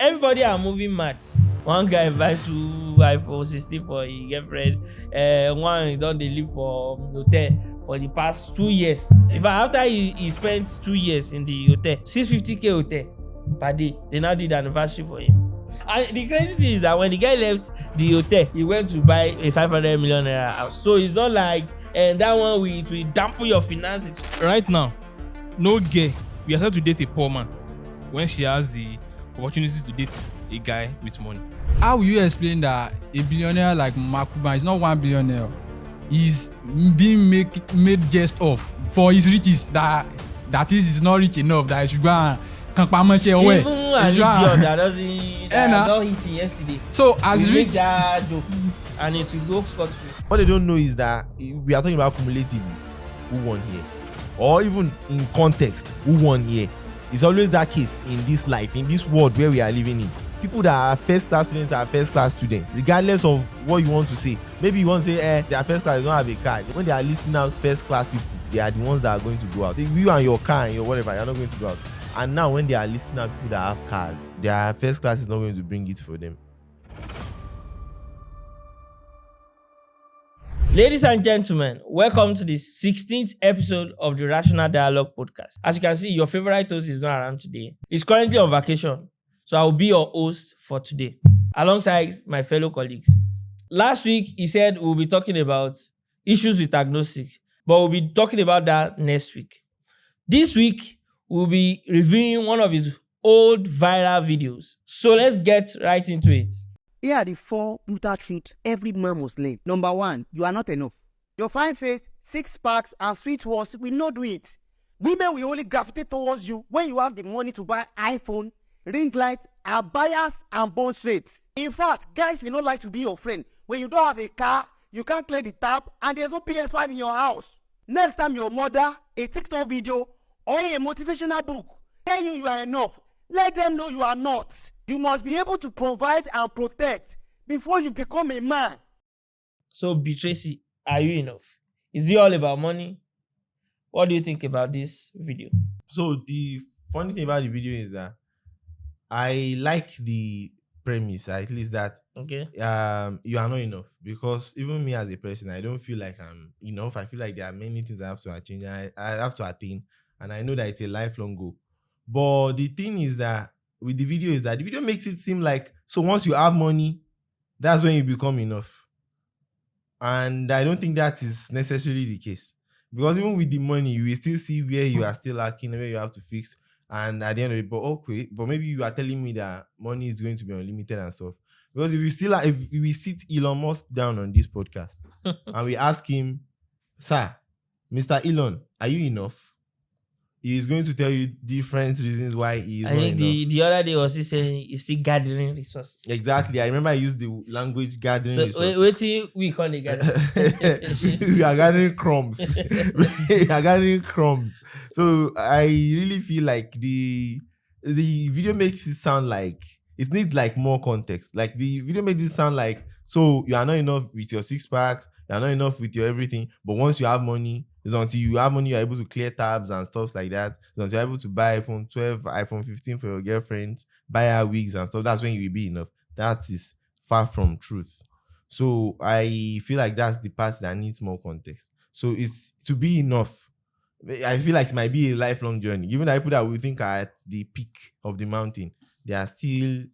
Everybody are moving mad. One guy buys 2 iPhone 16 for his girlfriend. One don dey live for hotel for the past 2 years. In fact, after he spent 2 years in the hotel, 650k hotel per day, they now did anniversary for him. And the crazy thing is that when the guy left the hotel, he went to buy a 500 million naira house. So it's not like that one will dampen your finances. Right now, no girl we are set to date a poor man when she has the opportunity to date a guy with money. How will you explain that a billionaire like Mark Cuban is not 1 billionaire? He's being made jest of for his riches that is not rich enough that he should go and kankpamanse away. Even an idiot that don't hit it yesterday. So as rich, that joke and it will go scot-free. What they don't know is that we are talking about cumulatively who won here, or even in context who won here. It's always that case in this life, in this world where we are living in. People that are first class students are first class students, regardless of what you want to say. Maybe you want to say, they are first class, they don't have a car. When they are listing out first class people, they are the ones that are going to go out. You and your car and your whatever, you're not going to go out. And now when they are listing out people that have cars, their first class is not going to bring it for them. Ladies and gentlemen, welcome to the 16th episode of the Rational Dialogue podcast. As you can see, your favorite host is not around today. He's currently on vacation, so I will be your host for today, alongside my fellow colleagues. Last week, he said we'll be talking about issues with agnostics, but we'll be talking about that next week. This week, we'll be reviewing one of his old viral videos. So let's get right into it. Here are the 4 brutal truths every man must learn. Number 1, you are not enough. Your fine face, 6 packs, and sweet words will not do it. Women will only gravitate towards you when you have the money to buy iPhone, ring lights, abayas, and bond rates. In fact, guys will not like to be your friend when you don't have a car, you can't clear the tap, and there's no PS5 in your house. Next time your mother, a TikTok video, or a motivational book tell you are enough, let them know you are not. You must be able to provide and protect before you become a man. So, B. Tracy, are you enough? Is it all about money? What do you think about this video? So the funny thing about the video is that I like the premise, at least that Okay. you are not enough, because even me as a person, I don't feel like I'm enough. I feel like there are many things I have to change. I have to attain, and I know that it's a lifelong goal. But the thing is that with the video is that the video makes it seem like, so once you have money, that's when you become enough. And I don't think that is necessarily the case, because even with the money, you will still see where you are still lacking, where you have to fix. And at the end of it, but maybe you are telling me that money is going to be unlimited and stuff. Because if we sit Elon Musk down on this podcast and we ask him, sir, Mr. Elon, are you enough? He is going to tell you different reasons why he is not enough. The other day was he saying he's still gathering resources. Exactly. I remember I used the language gathering resources. Wait till we call it gathering. We are gathering crumbs. We are gathering crumbs. So I really feel like the video makes it sound like it needs like more context. Like the video makes it sound like, so you are not enough with your 6 packs, you are not enough with your everything, but once you have money, it's until you have money, you're able to clear tabs and stuff like that. It's until you're able to buy iPhone 12, iPhone 15 for your girlfriend, buy her wigs and stuff. That's when you will be enough. That is far from truth. So I feel like that's the part that needs more context. So it's to be enough. I feel like it might be a lifelong journey. Even the people that we think are at the peak of the mountain, they are still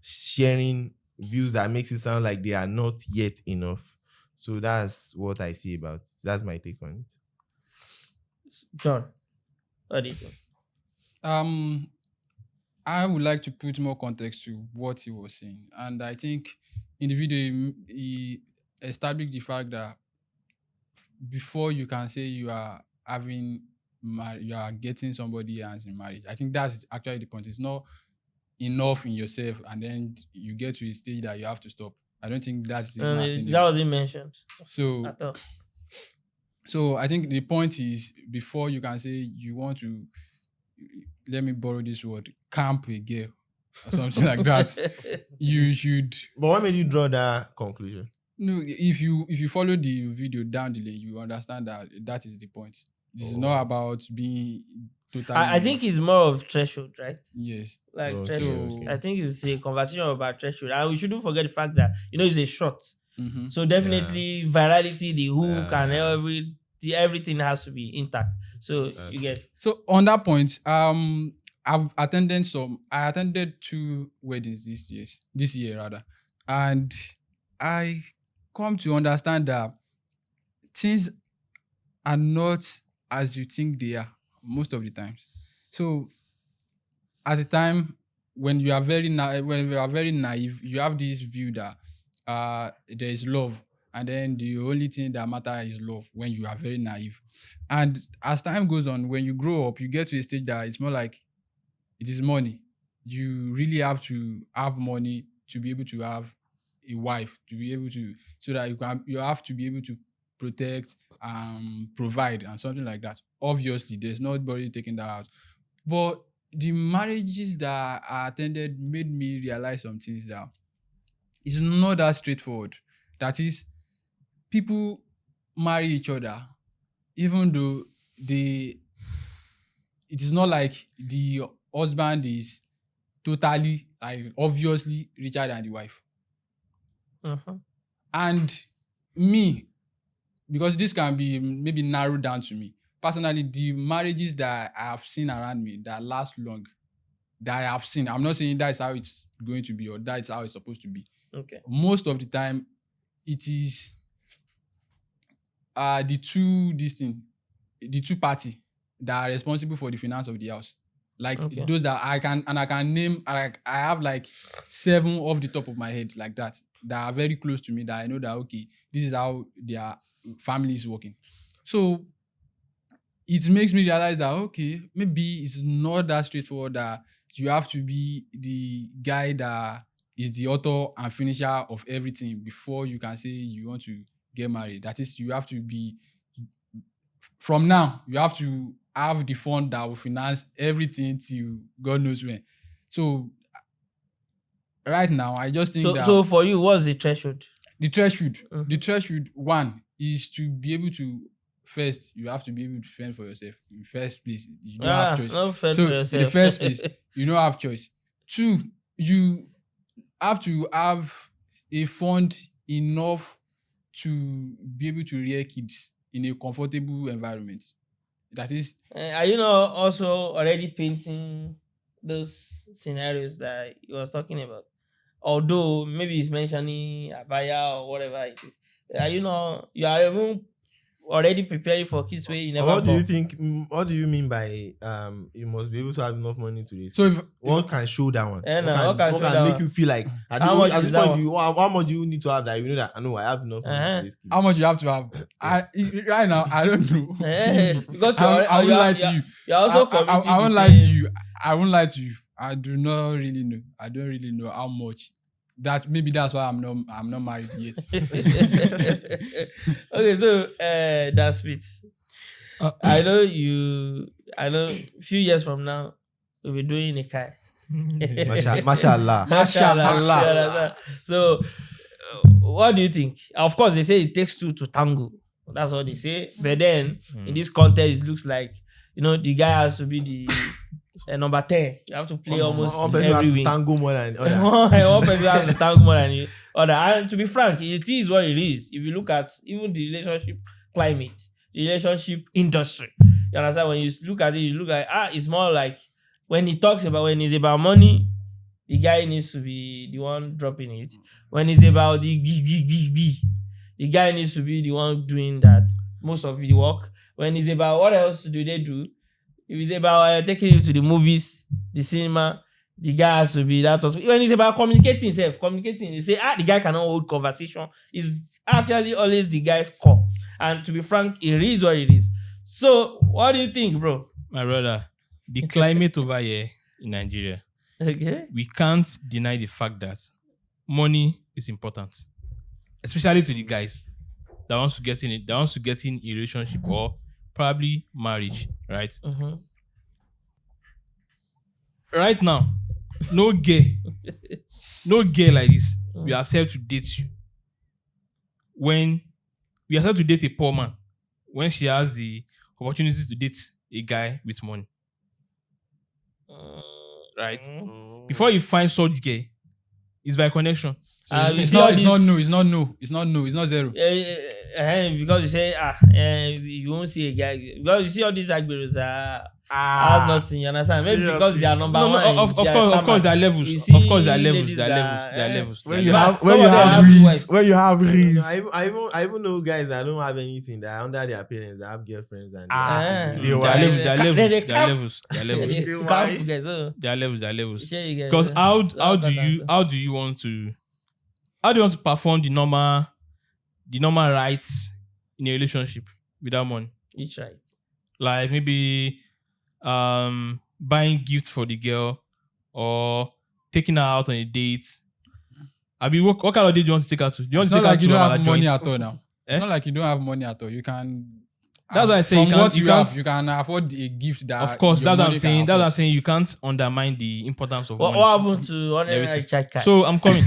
sharing views that makes it sound like they are not yet enough. So that's what I see about it. That's my take on it. John, what do you think? I would like to put more context to what he was saying. And I think in the video, he established the fact that before you can say you are getting somebody as in marriage, I think that's actually the point. It's not enough in yourself, and then you get to a stage that you have to stop. I don't think that's that wasn't mentioned. So At all. So I think the point is, before you can say you want to, let me borrow this word, camp a girl or something like that, you should. But what made you draw that conclusion? No, if you follow the video down the lane, you understand that is the point. This is not about totally. I think it's more of threshold, right? yes. Like Okay, threshold. okay. I think it's a conversation about threshold. And we shouldn't forget the fact that, it's a short. Mm-hmm. So definitely virality, the hook and Yeah. everything has to be intact. So you get So on that point, I attended 2 weddings this year rather, and I come to understand that things are not as you think they are most of the times. So at the time when you are very naive, you have this view that there is love, and then the only thing that matters is love when you are very naive. And as time goes on, when you grow up, you get to a stage that it's more like it is money. You really have to have money to be able to have a wife, to be able to, so that you have to be able to protect, provide, and something like that. Obviously, there's nobody taking that out. But the marriages that I attended made me realize some things that it's not that straightforward. That is, people marry each other, even though it is not like the husband is totally, like, obviously richer than the wife. And me, because this can be maybe narrowed down to me personally, the marriages that I have seen around me that last long, that I have seen, I'm not saying that's how it's going to be or that's how it's supposed to be. okay. Most of the time, it is the two party that are responsible for the finance of the house. Like those that I can name, like I have like 7 off the top of my head like that are very close to me, that I know that okay, this is how their family is working. So it makes me realize that okay, maybe it's not that straightforward that you have to be the guy that is the author and finisher of everything before you can say you want to get married. That is, you have to be, from now, you have to have the fund that will finance everything till God knows when. So right now, I just think that... So for you, what's the threshold? The threshold, one, is to be able to, first, you have to be able to fend for yourself. In first place, you don't have choice. No fend So for yourself. in the first place, you don't have choice. 2, you have to have a fund enough to be able to rear kids in a comfortable environment. That is... Are you not also already painting those scenarios that you was talking about? Although maybe he's mentioning Abaya or whatever it is. Are you not, you are even already preparing for kids where you never What do you born? think? What do you mean by you must be able to have enough money to raise So kids? What can show that one? What can show what that can make one? you feel like at How much this is that point one? how much do you need to have that you know that I know I have enough money to raise kids? How much you have to have? Right now, I don't know. Because I won't lie to you. You're also committing. I won't lie to you. I won't lie to you. I do not really know. I don't really know how much. That's why I'm not married yet. Okay, so that's it. I know a few years from now we'll be doing a kai. Mashallah. Mashallah. So what do you think? Of course, they say it takes 2 to tango. That's what they say. But then in this context, it looks like the guy has to be the number 10. You have to play almost one person every has to wing. tango more than others. One person has to tango more than the other. And to be frank, it is what it is. If you look at even the relationship climate, the relationship industry, you understand? When you look at it, you look at it's more like when it's about money, the guy needs to be the one dropping it. When it's about the the guy needs to be the one doing that most of the work. When it's about what else do they do? If it's about taking you to the movies, the cinema, the guy has to be that. When it's about communicating, they say the guy cannot hold conversation. It's actually always the guy's core. And to be frank, it is what it is. So, what do you think, bro? My brother, the climate over here in Nigeria, Okay. we can't deny the fact that money is important, especially to the guys that wants to get in a relationship or probably marriage, right? Mm-hmm. Right now, no gay like this we accept to date you. When we accept to date a poor man, when she has the opportunity to date a guy with money. right? Mm. Before you find such girl, it's by connection. So You it's see all not. It's not this- no. It's not no. It's not no. It's not zero. Because you say you won't see a guy because you see all these agberos that has nothing. You understand? Maybe because they are number No, one. of course, there are levels. You Of course, there are see levels. ladies There are levels. that, There are levels. When there you are have levels. when Some you of them have have Reese, wives. when you have Reese, Mm. I even know guys that don't have anything that are under their parents that have girlfriends and Eh. they There are wife. levels. There are levels. They There are levels. There are levels. You Why? can't forget. So, There are levels. There are levels. share you guys, Because how do answer. you want to perform the normal rights in a relationship without money? Each right. Like maybe buying gifts for the girl or taking her out on a date. I mean, what kind of date do you want to take her to? Do you want It's to not take her like you to don't another have money joint? at all now. Eh? It's not like you don't have money at all. You can. That's why I say from you can't- what you you can't- have, you can afford a gift that. Of course, your that's what I'm money can saying. That's what I'm afford. saying. You can't undermine the importance of What money. happened to ordinary There is- recharge card? So I'm coming.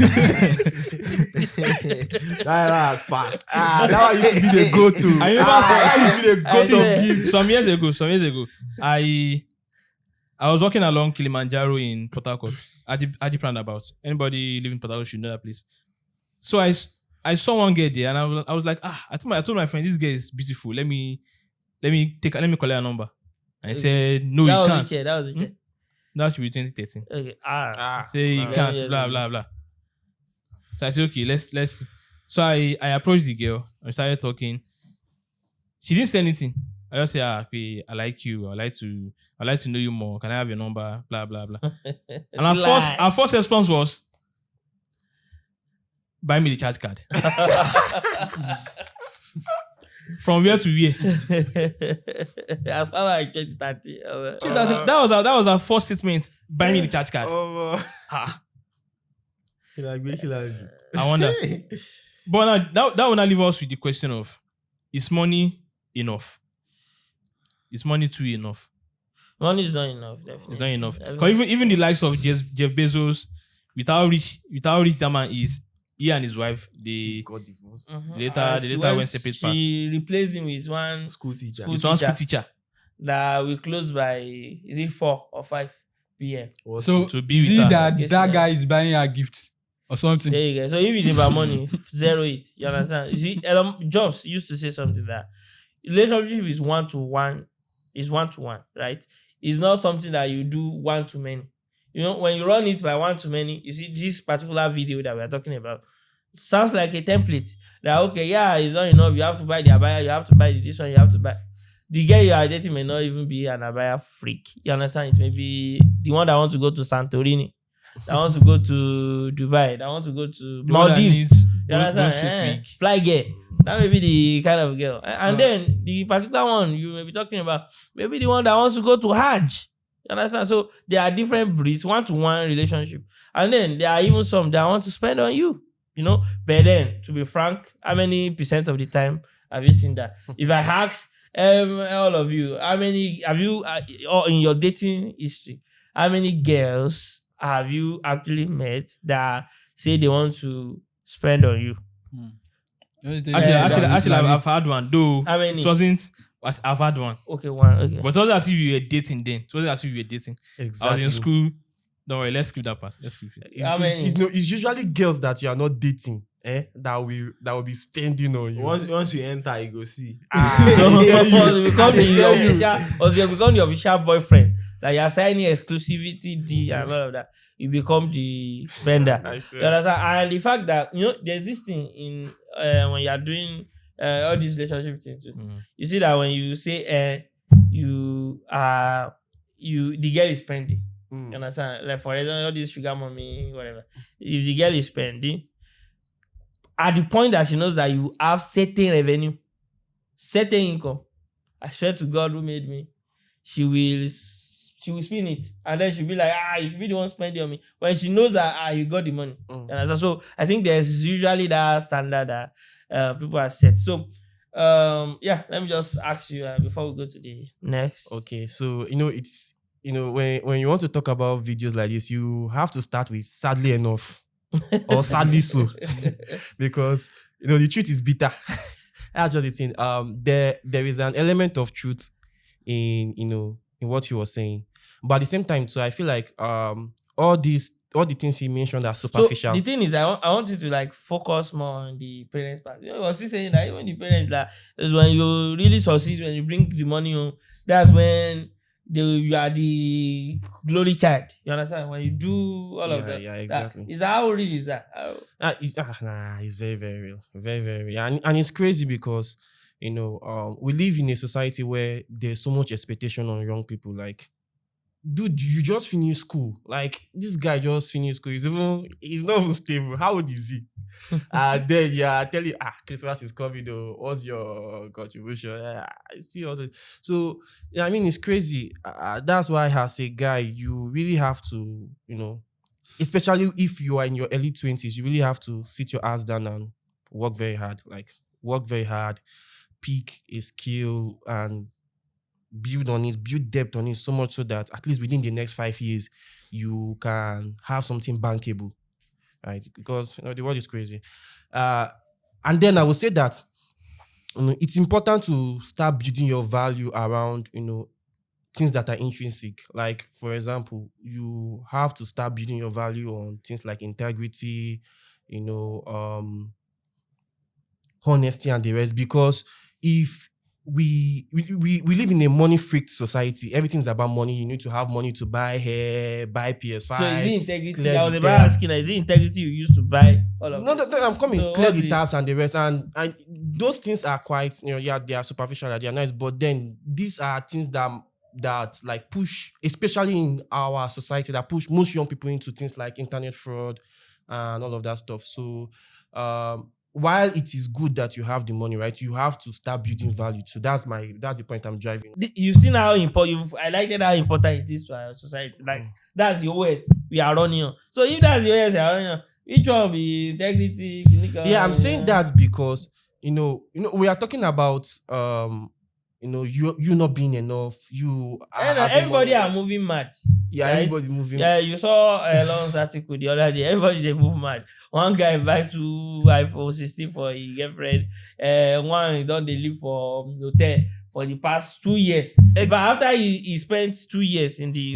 That has passed. That one used to be the go-to. I remember That used to be the go-to say- of gifts. some years ago, I was walking along Kilimanjaro in Port Harcourt at the roundabout. Anybody living in Port Harcourt should know that place. So I saw one girl there, and I was like, I told my friend, this girl is beautiful. Let me collect her number. And he said, no, that you was can't. which year? That was which year? That should be 2013. Okay. Say you wow. can't, Yeah, blah yeah. blah blah. So I said, okay, let's see. So I approached the girl and started talking. She didn't say anything. I just said, okay, I like you. I'd like to know you more. Can I have your number? Blah blah blah. And our first response was, buy me the charge card. From where to where? As far as I checked 30. That was our first statement. Buy me the charge card. I wonder. But now that will not leave us with the question of, is money enough? Is money too enough? Money is not enough. Definitely. It's not enough. Because even the likes of Jeff Bezos, without rich that man is, he and his wife, they got divorced. later She went separate paths. She replaced him with one School teacher. School It's one school teacher. teacher that we close by, is it 4 or 5 p.m.? So to be see with her. that Yes, that yeah. guy is buying her gifts or something. There you go. So if it's about money, 0 it. You understand? You see, Elon Jobs used to say something that relationship is one-to-one, right? It's not something that you do one-to-many. You know, when you run it by one-to-many, you see this particular video that we are talking about sounds like a template. That okay, yeah, it's not enough. You have to buy the abaya, you have to buy this one, you have to buy. The girl you are dating may not even be an abaya freak. You understand? It's maybe the one that wants to go to Santorini, that wants to go to Dubai, that wants to go to The one that Maldives. needs You understand? grocery week. Fly girl. That may be the kind of girl. And then the particular one you may be talking about, maybe the one that wants to go to Hajj. You understand? So there are different breeds, one-to-one relationship. And then there are even some that want to spend on you. You know? But then, to be frank, how many percent of the time have you seen that? If I ask all of you, how many have you, or in your dating history, how many girls have you actually met that say they want to spend on you? Actually, I've had one. Though How many? it wasn't. I've had one, Okay, one. Okay. but it wasn't as if you were dating then. It wasn't as if you were dating. I was Exactly. in school. Don't worry, let's skip that part. Let's skip it. How many? It's usually girls that you are not dating, that will be spending on you. Once you enter, you go see. So, once you become I tell you. you become the official boyfriend, like you're signing exclusivity deal and all of that, you become the spender. I You swear. understand? And the fact that there's this thing in when you are doing all these relationship things, too. You see that when you say the girl is spending. Mm. You understand? Like for example, all this sugar mommy, whatever. If the girl is spending, at the point that she knows that you have certain revenue, certain income, I swear to God who made me, she will spin it. And then she'll be like, you should be the one spending on me. When she knows that you got the money. Mm. You understand? So I think there's usually that standard that people are set. So let me just ask you before we go to the next. Okay, so it's when you want to talk about videos like this, you have to start with sadly enough or sadly so, because the truth is bitter. That's just the thing. There is an element of truth in what you were saying. But at the same time, too, I feel like all the things he mentioned are superficial. So the thing is, I want you to like focus more on the parents part. You know, I was still saying that even the parents, like, is when you really succeed, when you bring the money home, that's when you are the glory child. You understand? When you do all of that. Yeah, exactly. Is that how real is that? It's very, very real. Very, very real. And it's crazy because, we live in a society where there's so much expectation on young people. Like, dude, you just finished school. Like, this guy just finished school. He's not even stable. How old is he? Then I tell you, Christmas is coming though. What's your contribution? I see also. So yeah, I mean, it's crazy. That's why as a guy, you really have to, especially if you are in your early 20s, you really have to sit your ass down and work very hard. Like, work very hard, pick a skill and build depth on it so much so that at least within the next 5 years, you can have something bankable, right? Because the world is crazy. And then I would say that it's important to start building your value around, things that are intrinsic. Like, for example, you have to start building your value on things like integrity, honesty and the rest. Because if we live in a money-freaked society. Everything's about money. You need to have money to buy hair, buy PS5. So is it integrity? clear I was the about debt. asking, is it integrity you used to buy all of No, this? I'm coming. So Clear what's the the- tabs and the rest. And those things are quite, they are superficial, they are nice. But then these are things that like push, especially in our society, that push most young people into things like internet fraud and all of that stuff. So while it is good that you have the money, right, you have to start building value. So that's the point I'm driving. You've seen how important, you've highlighted how important it is to our society. Like, that's the OS we are running on. So if that's the OS we are running on, which one will be integrity, clinical? Yeah, I'm saying that because we are talking about you not being enough. You are having everybody money. are moving mad. Yeah, right? everybody moving. Yeah, you saw Elon's article the other day. Everybody they move mad. One guy buys 2 iPhone 16 for his girlfriend. One don't they live for hotel for the past 2 years. But after he spent 2 years in the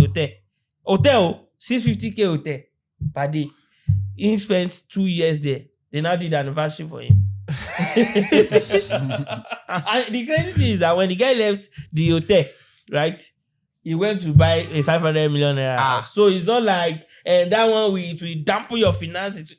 hotel 650k hotel per day. He spent 2 years there. They now did anniversary for him. And the crazy thing is that when the guy left the hotel, right, he went to buy a 500 million naira house. So it's not like that one it will dampen your finances.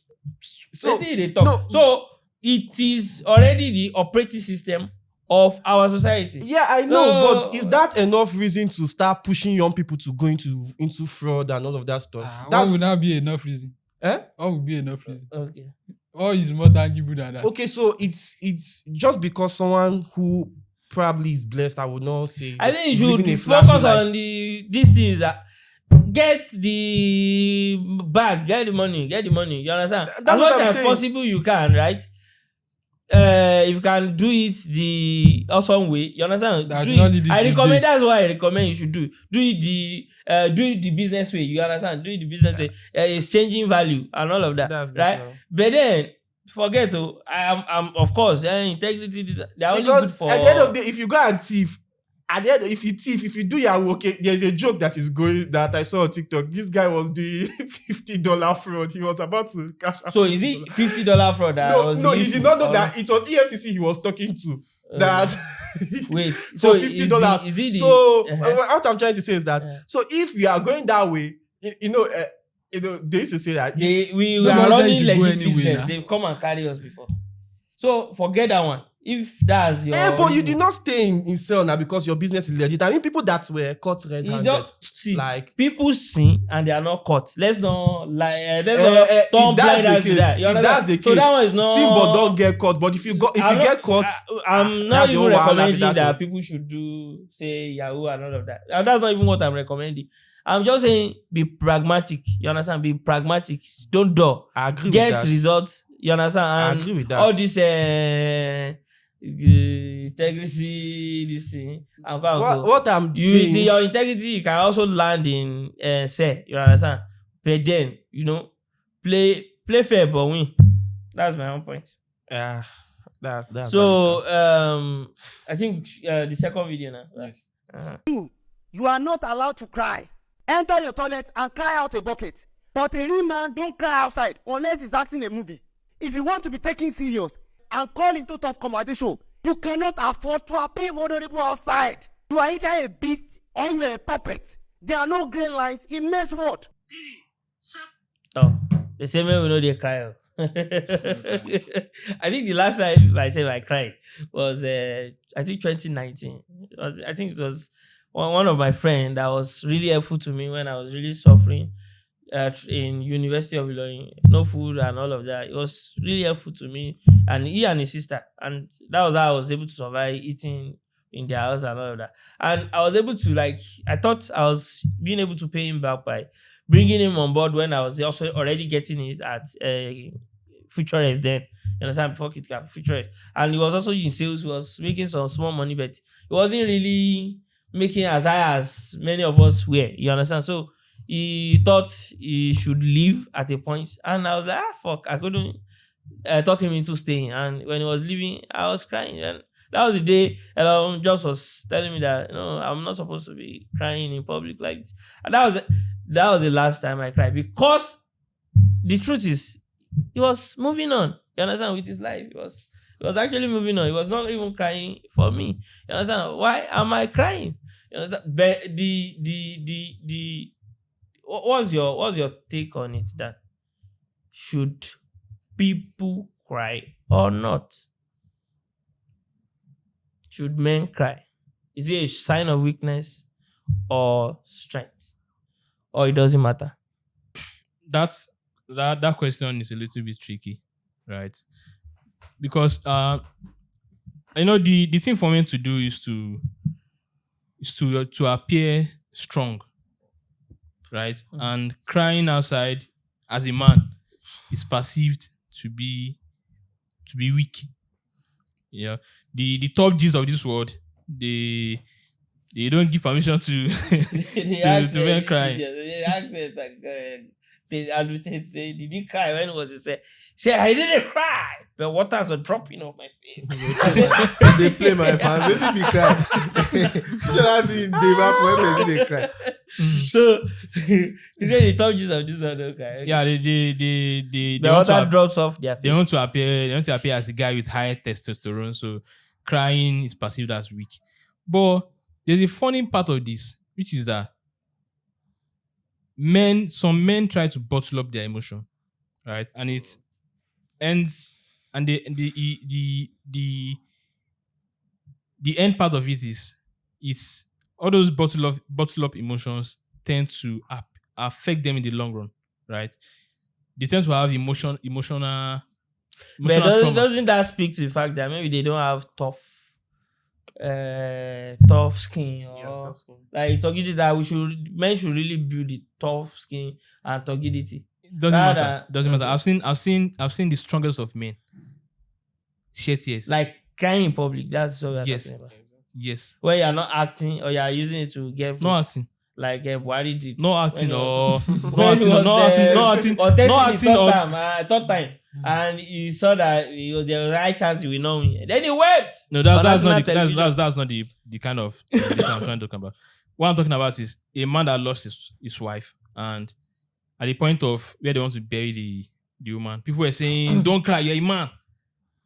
So They talk. So it is already the operating system of our society. Yeah, I know, So- but is that enough reason to start pushing young people to go into fraud and all of that stuff? What would not be enough reason? Eh? What would be enough reason? Okay. What is more tangible than that? Okay, so it's just because someone who probably is blessed, I would not say. I think is you living a should flashy focus life. on these things that get the bag, get the money. You understand? That's As what much I'm as saying. possible, you can, right? If you can do it the awesome way, you understand? That's Do not it- leading I to recommend. this. That's why I recommend you should do it. Do it the business way. You understand? Do it the business way. Exchanging value and all of that, That's right? it, But then forget I'm of course integrity. They're only Because good for. at the end of the day, if you go and thief, if you do your work, there's a joke that I saw on TikTok. This guy was doing $50 fraud. He was about to cash out. So is it $50 fraud? That was No, he useful did not know or that it was EFCC he was talking to. That Wait, for so $50. Is it the, So uh-huh. what I'm trying to say is that Yeah. so if you are going that way, they used to say that we No, are but I said running you should go legit anyway business. now. They've come and carry us before. So forget that one. If that's your but you reason, did not stay in cell now because your business is legit. I mean, people that were caught you red-handed. don't see Like, people sin and they are not caught. Let's not if turn blind that's the eyes to case, that. You if understand? that's the So case, that one is not. sin but don't get caught. But if you get caught, I'm not that's even your wahala be recommending that that o. people should do say Yahoo and all of that. And that's not even what I'm recommending. I'm just saying be pragmatic. You understand? Be pragmatic. Don't do. I agree with Get that. results. You understand? I And agree with that. all this integrity, this thing. What I'm You see saying, your integrity, you can also land in say. You understand? But then play fair but win. That's my own point. that's So I think the second video now. Yes. You are not allowed to cry. enter your toilet and cry out a bucket. But a real man don't cry outside unless he's acting a movie. If you want to be taken serious and call into tough conversation, you cannot afford to appear vulnerable outside. You are either a beast or you are a puppet. There are no green lines in men's world. Oh, the same way we know they cry. Oh. I think the last time I said I cried was I think 2019. I think it was one of my friends that was really helpful to me when I was really suffering in University of Ilorin. No food and all of that. It was really helpful to me, and he and his sister, and that was how I was able to survive eating in their house and all of that. And I was able to I thought I was being able to pay him back by bringing him on board when I was also already getting it at Futurist then. You understand? Before KitKat, Futurist. And he was also in sales. He was making some small money, but he wasn't really making as high as many of us were. You understand? So he thought he should leave at a point. And I was like, fuck, I couldn't talk him into staying. And when he was leaving, I was crying. And that was the day Elon Jobs was telling me that, I'm not supposed to be crying in public like this. And that was the last time I cried, because the truth is, he was moving on. You understand? With his life, he was actually moving on. He was not even crying for me. You understand? Why am I crying? You understand? But what's your take on it? That should people cry or not? Should men cry? Is it a sign of weakness or strength? Or it doesn't matter? That question is a little bit tricky, right? Because the thing for men to do is to appear strong, right? Mm-hmm. And crying outside as a man is perceived to be weak. Yeah. The top G's of this world, they don't give permission to men crying. They ask it they advocate, did you cry? When was it say I didn't cry, but waters were dropping off my face. They play my fans. They see me cry. They cry. So he said the top G's of this one don't cry. Yeah, they the water drops off their face. They want to appear as a guy with high testosterone, so crying is perceived as weak. But there's a funny part of this, which is that some men try to bottle up their emotion, right? And it ends, and the end part of it is all those bottle up emotions tend to affect them in the long run, right? They tend to have emotional but trauma. Doesn't that speak to the fact that maybe they don't have tough skin, or tough skin. like turgidity, that men should really build the tough skin and turgidity. Doesn't matter. I've seen the strongest of men shed tears. Like crying in public. That's what we're Yes. talking about. Yes. Where you're not acting or you're using it to get votes. No acting. Like Buhari did. No acting when he or was- third time. And he saw that there was a high chance he will know me. Then he went. No, on that's national not television. that's not the kind of thing I'm trying to talk about. What I'm talking about is a man that lost his wife, and at the point of where they want to bury the woman, people were saying, "Don't cry, you're a man."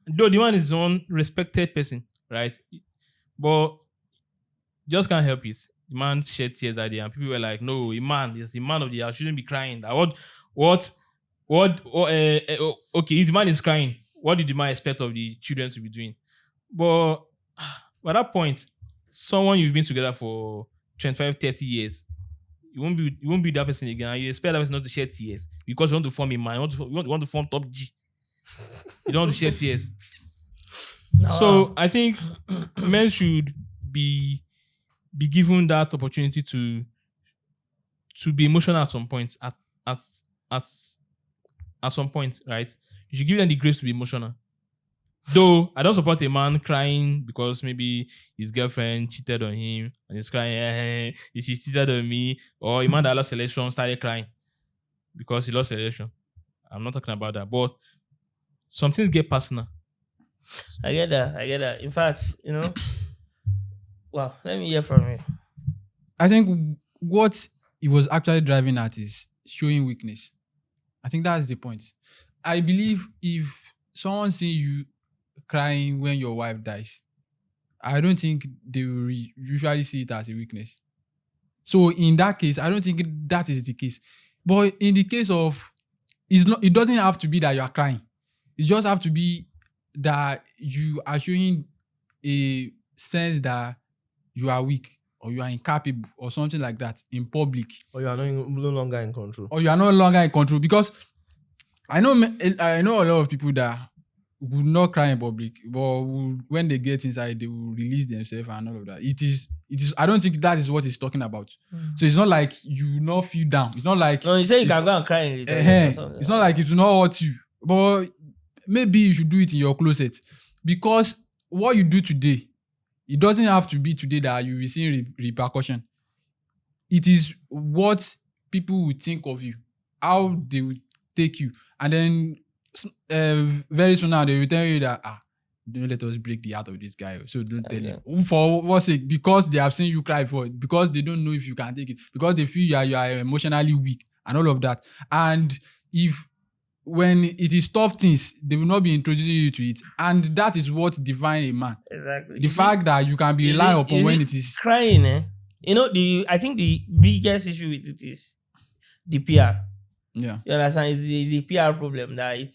Though the man is one respected person, right? But just can't help it. The man shed tears that day, and people were like, "No, a man, he's the man of the house, shouldn't be crying." Okay, if the man is crying, what did the man expect of the children to be doing? But at that point, someone you've been together for 25, 30 years, you won't be that person again, and you expect that person not to shed tears because you want to form a man, you want to form top G. You don't want to shed tears. No. So I think men should be given that opportunity to be emotional at some point. At some point, right? You should give them the grace to be emotional. Though I don't support a man crying because maybe his girlfriend cheated on him and he's crying, she cheated on me, or a man that lost election started crying because he lost election. I'm not talking about that, but some things get personal. I get that. In fact, well, let me hear from you. I think what he was actually driving at is showing weakness. I think that's the point. I believe if someone sees you crying when your wife dies, I don't think they will usually see it as a weakness. So in that case, I don't think that is the case. But in the case of, it doesn't have to be that you are crying. It just have to be that you are showing a sense that you are weak or you are incapable or something like that in public. Or you are no longer in control. Or you are no longer in control. Because I know a lot of people that would not cry in public, but when they get inside, they will release themselves and all of that. It is. I don't think that is what he's talking about. So it's not like you will not feel down. It's not like No, you say you can go and cry in return. it's not like it will not hurt you. But maybe you should do it in your closet. Because what you do today, it doesn't have to be today that you will see repercussion. It is what people will think of you, how they will take you. And then very soon now, they will tell you that, don't let us break the heart of this guy. So don't tell him. For what's sake? Because they have seen you cry before. Because they don't know if you can take it. Because they feel you are emotionally weak and all of that. And when it is tough things, they will not be introducing you to it. And that is what defines a man. Exactly. The fact that you can be relied upon when it is crying, You know, I think the biggest issue with it is the PR. Yeah. You understand? It's the PR problem that it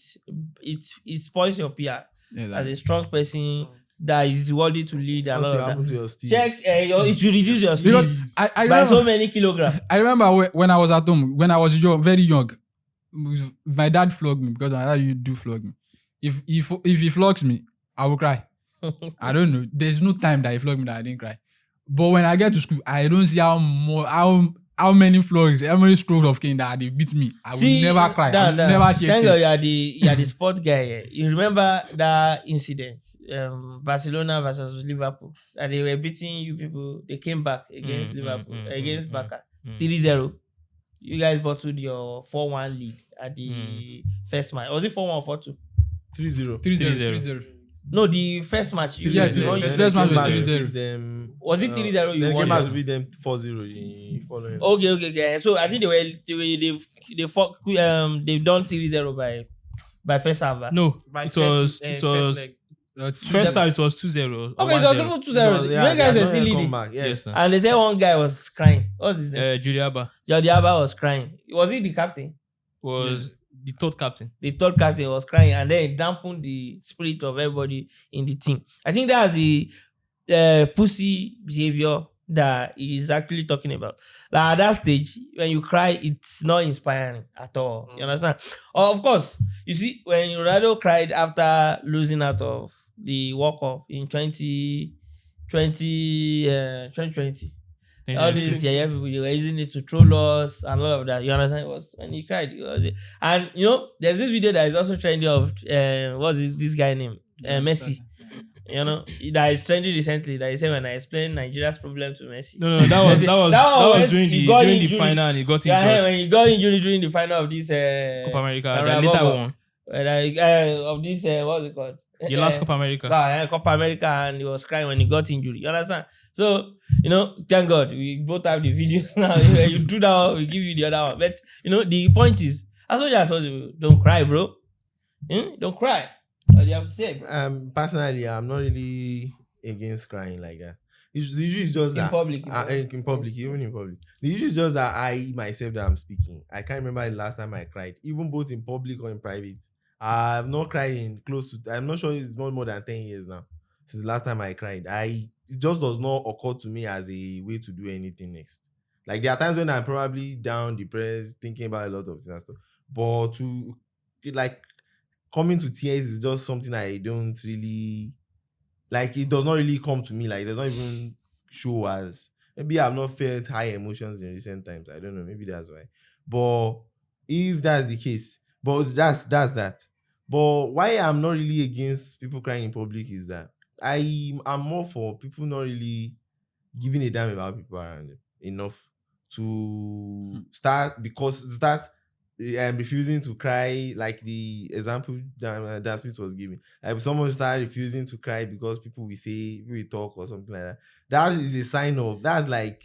spoils your PR as a strong person that is worthy to lead and all of that. To your steez. Check, it will reduce your Because steez I by remember, so many kilograms. I remember when I was at home, when I was very young, my dad flogged me because my dad used to flog me. If he flogs me, I will cry. I don't know. There's no time that he flogged me that I didn't cry. But when I get to school, I don't see how many flogs, how many strokes of cane that they beat me. I will never cry. I will never share Thank God tears. you are the sport guy. You remember that incident, Barcelona versus Liverpool, that they were beating you people. They came back against Liverpool, against Barca, 3-0. You guys bottled your 4-1 lead at the first match. Was it 4-1 or 4-2? 3-0. 3-0. No, the first match. Yes, you know, the you- first match was Then 3-0. Was it 3-0 you Then won? came out to beat them 4-0 the following. Okay. So I think they've done 3-0 by first half. No, By it first- was first leg. first time it was 2-0. or Okay, it was 1-0. also 2-0. You guys were still come leading. back. Yes, Yes. sir. And they said one guy was crying. What's his name? Juliaba Jordi Alba was crying. Was he the captain? was the third captain. The third captain was crying, and then it dampened the spirit of everybody in the team. I think that's the pussy behavior that he is actually talking about. Like at that stage, when you cry, it's not inspiring at all. You understand? Of course, you see, when Ronaldo cried after losing out of the World Cup in 2020. All these people, they were using it to troll us and all of that. You understand? It was when he cried. And you know, there's this video that is also trending of what's this guy name? Messi. You know, that is trending recently. That he said when I explained Nigeria's problem to Messi. No, that was during the final and he got Yeah, injured. when he got injured during the final of this Copa America. Arab The later Bowl. one. Of this what's it called? The last Copa America. Copa America, and he was crying when he got injured. You understand? So, you know, thank God we both have the videos now. You do that one, we give you the other one. But you know, the point is, as much as possible, don't cry, bro. Don't cry. What do you have to say? Personally, I'm not really against crying like that. The issue is just that In public. in public, even in public. The issue is just that I myself that I'm speaking. I can't remember the last time I cried, even both in public or in private. I've not cried in close to. I'm not sure it's not more than 10 years now since the last time I cried. It just does not occur to me as a way to do anything next. Like there are times when I'm probably down, depressed, thinking about a lot of things and stuff. But to like coming to tears is just something I don't really like. It does not really come to me. Like it does not even show as maybe I've not felt high emotions in recent times. I don't know. Maybe that's why. But if that's the case, but that's that. But why I'm not really against people crying in public is that I'm more for people not really giving a damn about people around them enough to start refusing to cry, like the example that Smith was giving. Like someone start refusing to cry because people will talk or something like that. That is a sign of, that's like,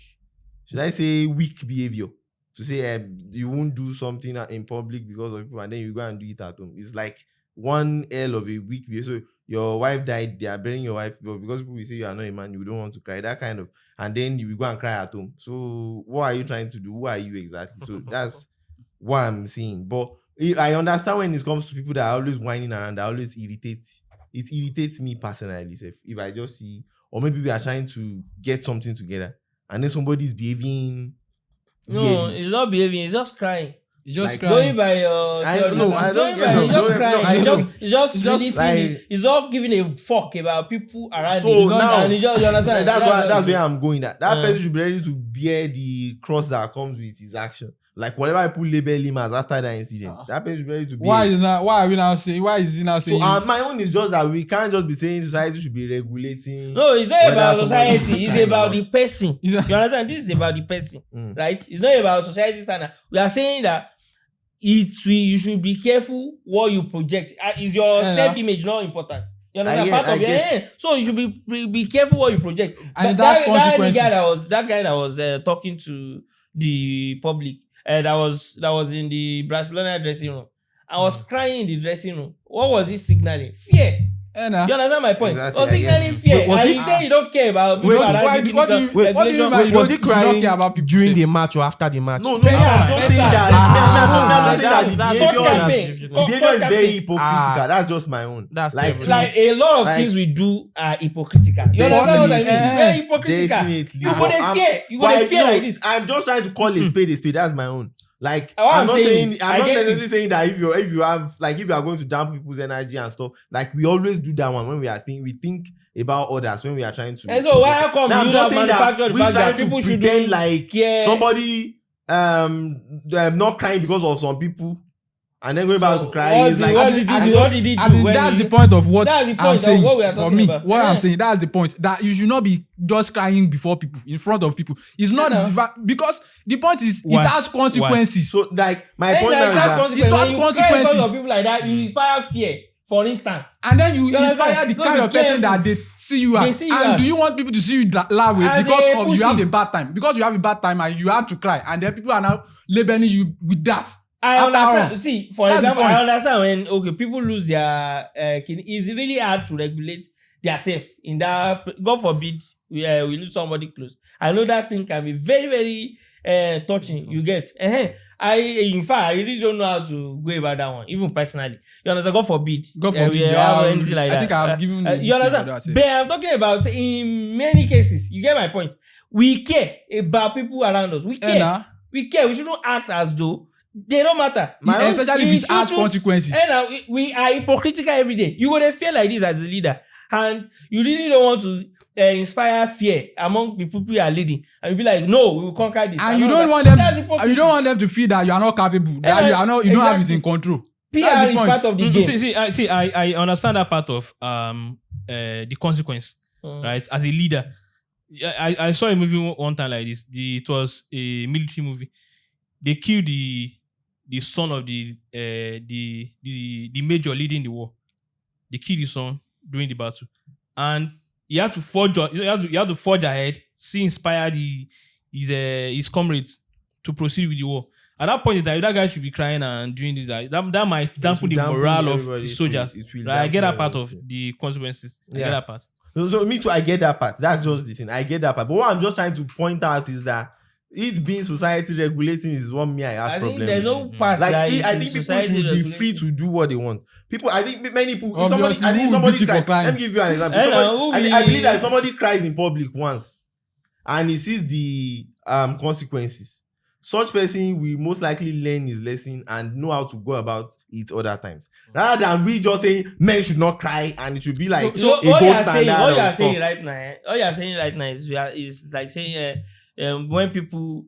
should I say, weak behavior. to say you won't do something in public because of people, and then you go and do it at home. It's like one hell of a week. So your wife died, they are burying your wife, but because people will say you are not a man, you don't want to cry. That kind of, and then you will go and cry at home. So what are you trying to do? Who are you exactly? So that's what I'm saying. But I understand when it comes to people that are always whining around, that always irritates. It irritates me personally. If I just see, or maybe we are trying to get something together, and then somebody's behaving. No, weirdly. it's not behaving. It's just crying. It's just Like, crying. Going by your I theory. know, I don't Going get by- no, it's just no, crying. I It's know. just really like- feeling. It's not giving a fuck about people around So you. now- And you understand? That's where I'm going. That Uh. person should be ready to bear the cross that comes with his action. Like whatever I put label him as after that incident, that person should be ready to bear. Why it. is he now saying? So my own is just that we can't just be saying society should be regulating. No, it's not whether about somebody- society. It's about the person. You Yeah. understand? This is about the person, Mm. right? It's not about society standard. We are saying that you should be careful what you project. Is your Yeah. self-image not important? You understand? I Part of get. So you should be careful what you project. And But that's that consequences. guy that was talking to the public. That was in the Barcelona dressing room. I was crying in the dressing room. What was he signaling? Fear. Eh, nah. You understand my point? Exactly, Was I get signaling you. fear. Was And he- you say you don't care about people Wait, around what you, do you because mean by regulation- you don't Was he you don't crying care about people during say- the match or after the match? No, I'm Fair, not fair, saying fair. that. I'm not saying that the that's- behavior that's- is that's- the behavior is very campaign. hypocritical. That's just my own. That's like terrible. Like a lot of Like- things we do are hypocritical. You understand what I mean? It's very hypocritical. Definitely. You go dey fear. You go But dey fear no, like this. I'm just trying to call a spade a spade. That's my own. Like What I'm I'm not saying saying is, I'm I not get necessarily you. saying that if you have like if you are going to damp people's energy and stuff, like we always do that one when we think about others when we are trying to. And so why come Now, you I'm not just saying manufacture that the we fact that trying to people should pretend do like care? somebody not crying because of some people, and then going back to crying What is did- like what did he do? What did he As do in, when that's he- the point of what That's the I'm point of saying. what we are For talking me, about. what Yeah. I'm saying, that's the point. That you should not be just crying before people, in front of people. It's not Yeah. because the point is Why? it has consequences. so. Like my Anytime point now is that's that consequence, it has when you cry in front consequences. of people like that, you inspire fear. For instance, And then you You understand? inspire the So kind be of person careful. that they see you They as. see you And as. do you want people to see you that way As because a of you have pussy. a bad time? Because you have a bad time and you had to cry, and then people are now labeling you with that. I After understand. all, See, for that's the example, I point. understand when people lose their kidney. It's really hard to regulate their self in that. God forbid we lose somebody close. I know that thing can be very very touching. You get. In fact, I really don't know how to go about that one, even personally. You understand? God forbid. God forbid. We Yeah, have anything like I that. think I've given the you understand? that, But I'm talking about in many cases. You get my point. We care about people around us. We care. Eh, nah. We care. We shouldn't act as though they don't matter. Especially if it has consequences. And we are hypocritical every day. You gonna feel like this as a leader, and you really don't want to inspire fear among the people you are leading, and you be like, no, we will conquer this. And you all don't that. want them. That's hypocrisy. You don't want them to feel that you are not capable. That you are not. You don't have it in control. PR That's the is point. part of the game. I understand that part of the consequence, right? As a leader, I saw a movie one time like this. It was a military movie. They killed the son of the major leading the war. They killed his son during the battle, and he had to forge ahead, inspire his comrades to proceed with the war. At that point in time, that guy should be crying and doing this. That might dampen the dampen morale of the everybody's soldiers. spirit. It will Right? I get that dampen part of everybody's the consequences. I Yeah. get that part. So me too, I get that part. That's just the thing. I get that part. But what I'm just trying to point out is that it being society regulating is what me I have I think problem there's with. no part Like that is I in think people society should be regulating. free to do what they want. People, I think many people. If Obviously, somebody, I think who will somebody beat you for cries. crying? Let me give you an example. I know, Somebody- who I will- believe that if somebody cries in public once, and he sees the consequences, such person will most likely learn his lesson and know how to go about it other times. Rather than we just saying men should not cry and it should be like So a all you gold are standard saying, all you of are saying stuff. right now, all you are saying right now is like saying when people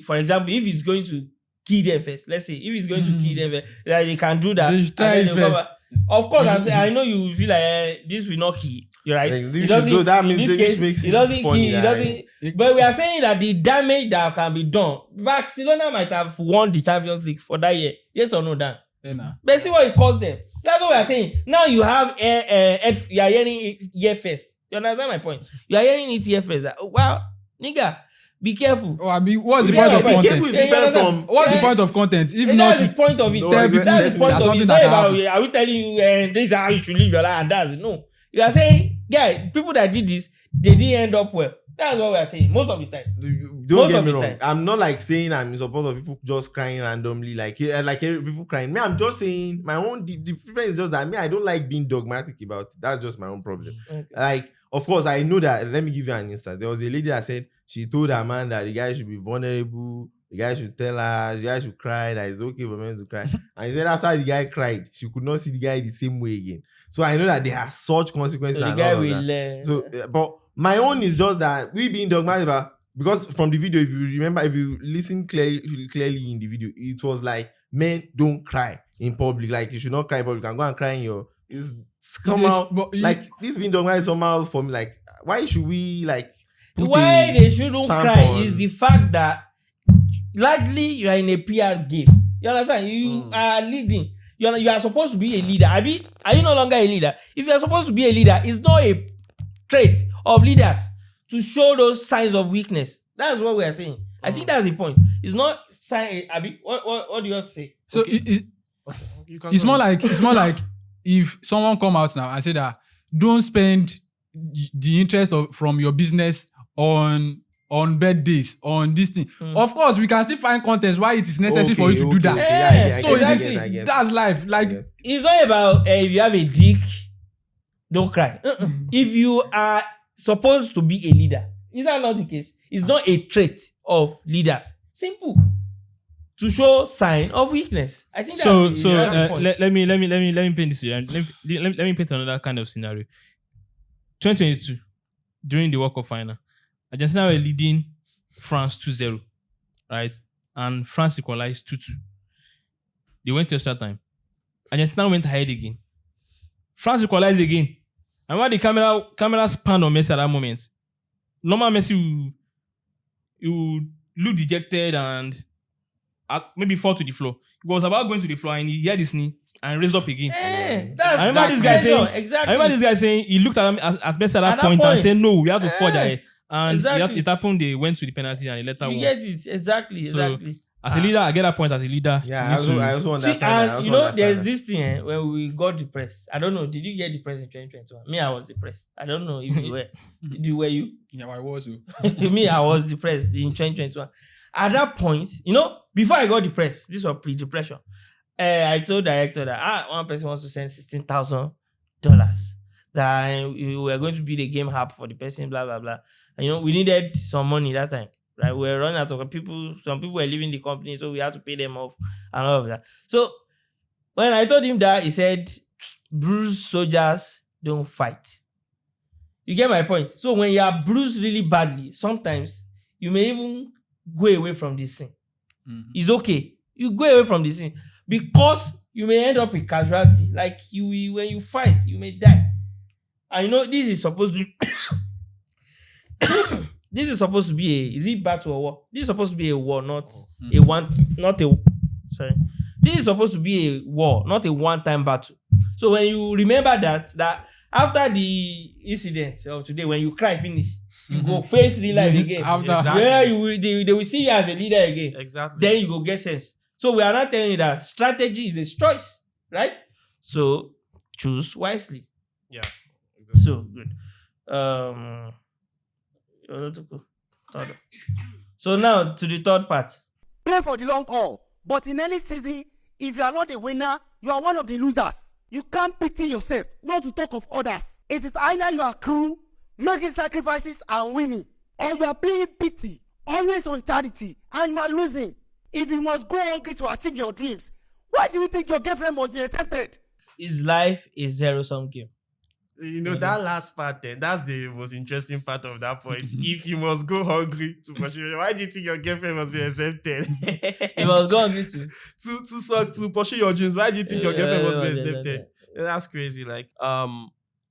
for example, if it's going to kill them first, let's say if it's going to kill them first, like they can do that. They should try and it then they'll first. cover. Of course, I know you feel like this will not kill. You're right. Like, It this doesn't- is- so that means in this this case, makes it it doesn't kill. funny It that- doesn't. But we are saying that the damage that can be done, Barcelona might have won the Champions League for that year. Yes or no, Dan? Eh, nah. But see what it cost them. That's what we are saying. Now you have you are hearing it here first. You understand my point? You are hearing it here first. That, well, nigga, Be careful. Oh, I mean, what's the Yeah, point of be careful content? is Yeah, different yeah, from. What's the Yeah. point of content? If And not, that's the point of it. No, tell you- people That's the point there's of it. something It's that not can about, happen. are we telling you this is how you should live your life and that's it. No. You are saying, guy, people that did this, they didn't end up well. That's what we are saying most of the time. Don't Most get of me the wrong. time. I'm not like saying I'm in support of people just crying randomly, like people crying. Me, I'm just saying my own. The difference is just that I don't like being dogmatic about it. That's just my own problem. Okay. Like, of course, I know that. Let me give you an instance. There was a lady that said she told her man that the guy should be vulnerable. The guy should tell her. The guy should cry. That it's okay for men to cry. And he said after the guy cried, she could not see the guy the same way again. So I know that there are such consequences. So the and guy all of will that. So, but my own is just that we being dogmatic about, because from the video, if you remember, if you listen clearly in the video, it was like men don't cry in public. Like you should not cry in public. You can go and cry in your. It's somehow like this being dogmatic somehow for me. Like why should we like? put Why a they shouldn't stamp cry on- is the fact that largely you are in a PR game. You understand? You are leading. You are supposed to be a leader. Are you no longer a leader? If you are supposed to be a leader, it's not a trait of leaders to show those signs of weakness. That's what we are saying. I think that's the point. It's not sign. Abi, what do you have to say? so You can it's go more on. like if someone come out now and say that don't spend the interest from your business on birthdays, on this thing. Of course, we can still find contents why it is necessary for you to do that. Yeah, So exactly. it is that's life. Like It's not about if you have a dick, don't cry. If you are supposed to be a leader, is that not the case? It's not a trait of leaders. Simple. To show sign of weakness. I think that's the point. let me paint this. Let me paint another kind of scenario. 2022, during the World Cup final, Argentina were leading France 2-0, right? And France equalized 2-2. They went to extra time. Argentina went ahead again. France equalized again. And when the camera spanned on Messi at that moment, normal Messi will look dejected and maybe fall to the floor. He was about going to the floor and he had his knee and raised up again. I remember this guy saying, exactly. I remember this guy saying he looked at him at Messi at that point and said, "No, we have to forge ahead." And Exactly. it happened. They went to the penalty and he let that You one. get it exactly. As a leader, I get that point. As a leader, Yeah, you need I to- also See, understand. that. I and also you know, understand there's that. this thing when we got depressed. I don't know. Did you get depressed in 2021? Me, I was depressed. I don't know if you were. Were you? yeah, I was. Me, I was depressed in 2021. At that point, before I got depressed, this was pre-depression. I told director that one person wants to send $16,000 that we were going to build a game app for the person, blah blah blah. And, we needed some money that time. Right, we were running out of people. Some people were leaving the company, so we had to pay them off and all of that. So when I told him that, he said, "Bruised soldiers don't fight." You get my point? So when you are bruised really badly, sometimes you may even go away from the scene. It's okay. You go away from the scene because you may end up a casualty. Like when you fight, you may die. And this is supposed to this is supposed to be is it battle or war? This is supposed to be a war, not sorry. This is supposed to be a war, not a one-time battle. So when you remember that after the incident of today, when you cry finish, you go face real life again. Where they will see you as a leader again. Exactly. Then you go get sense. So we are not telling you that strategy is a choice, right? So choose wisely. Yeah. So good. So now to the third part. Play for the long haul. But in any season, if you are not a winner, you are one of the losers. You can't pity yourself, not to talk of others. It is either you are cruel, making sacrifices and winning, or you are playing pity, always on charity, and you are losing. If you must go hungry to achieve your dreams, why do you think your girlfriend must be accepted? Is life a zero-sum game? That last part then, that's the most interesting part of that point. If you must go hungry to pursue, why do you think your girlfriend must be accepted? You must go hungry too. to pursue your dreams, why do you think your girlfriend must be accepted? Yeah. That's crazy. Like,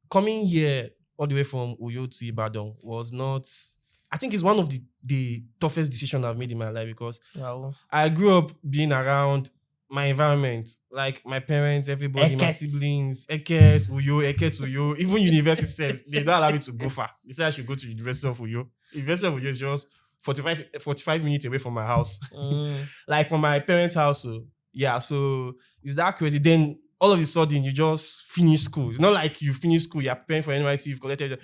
coming here all the way from Uyo to Ibadan was not. I think it's one of the toughest decisions I've made in my life because Wow. I grew up being around my environment, like my parents, everybody, my Eket. siblings, Eket, Uyo, even university itself, they don't allow me to go far. They said I should go to University of Uyo. University of Uyo is just 45 minutes away from my house. Mm. Like from my parents' house. So yeah, so it's that crazy. Then all of a sudden you just finish school. It's not like you finish school, you're preparing for NYC, you've collected.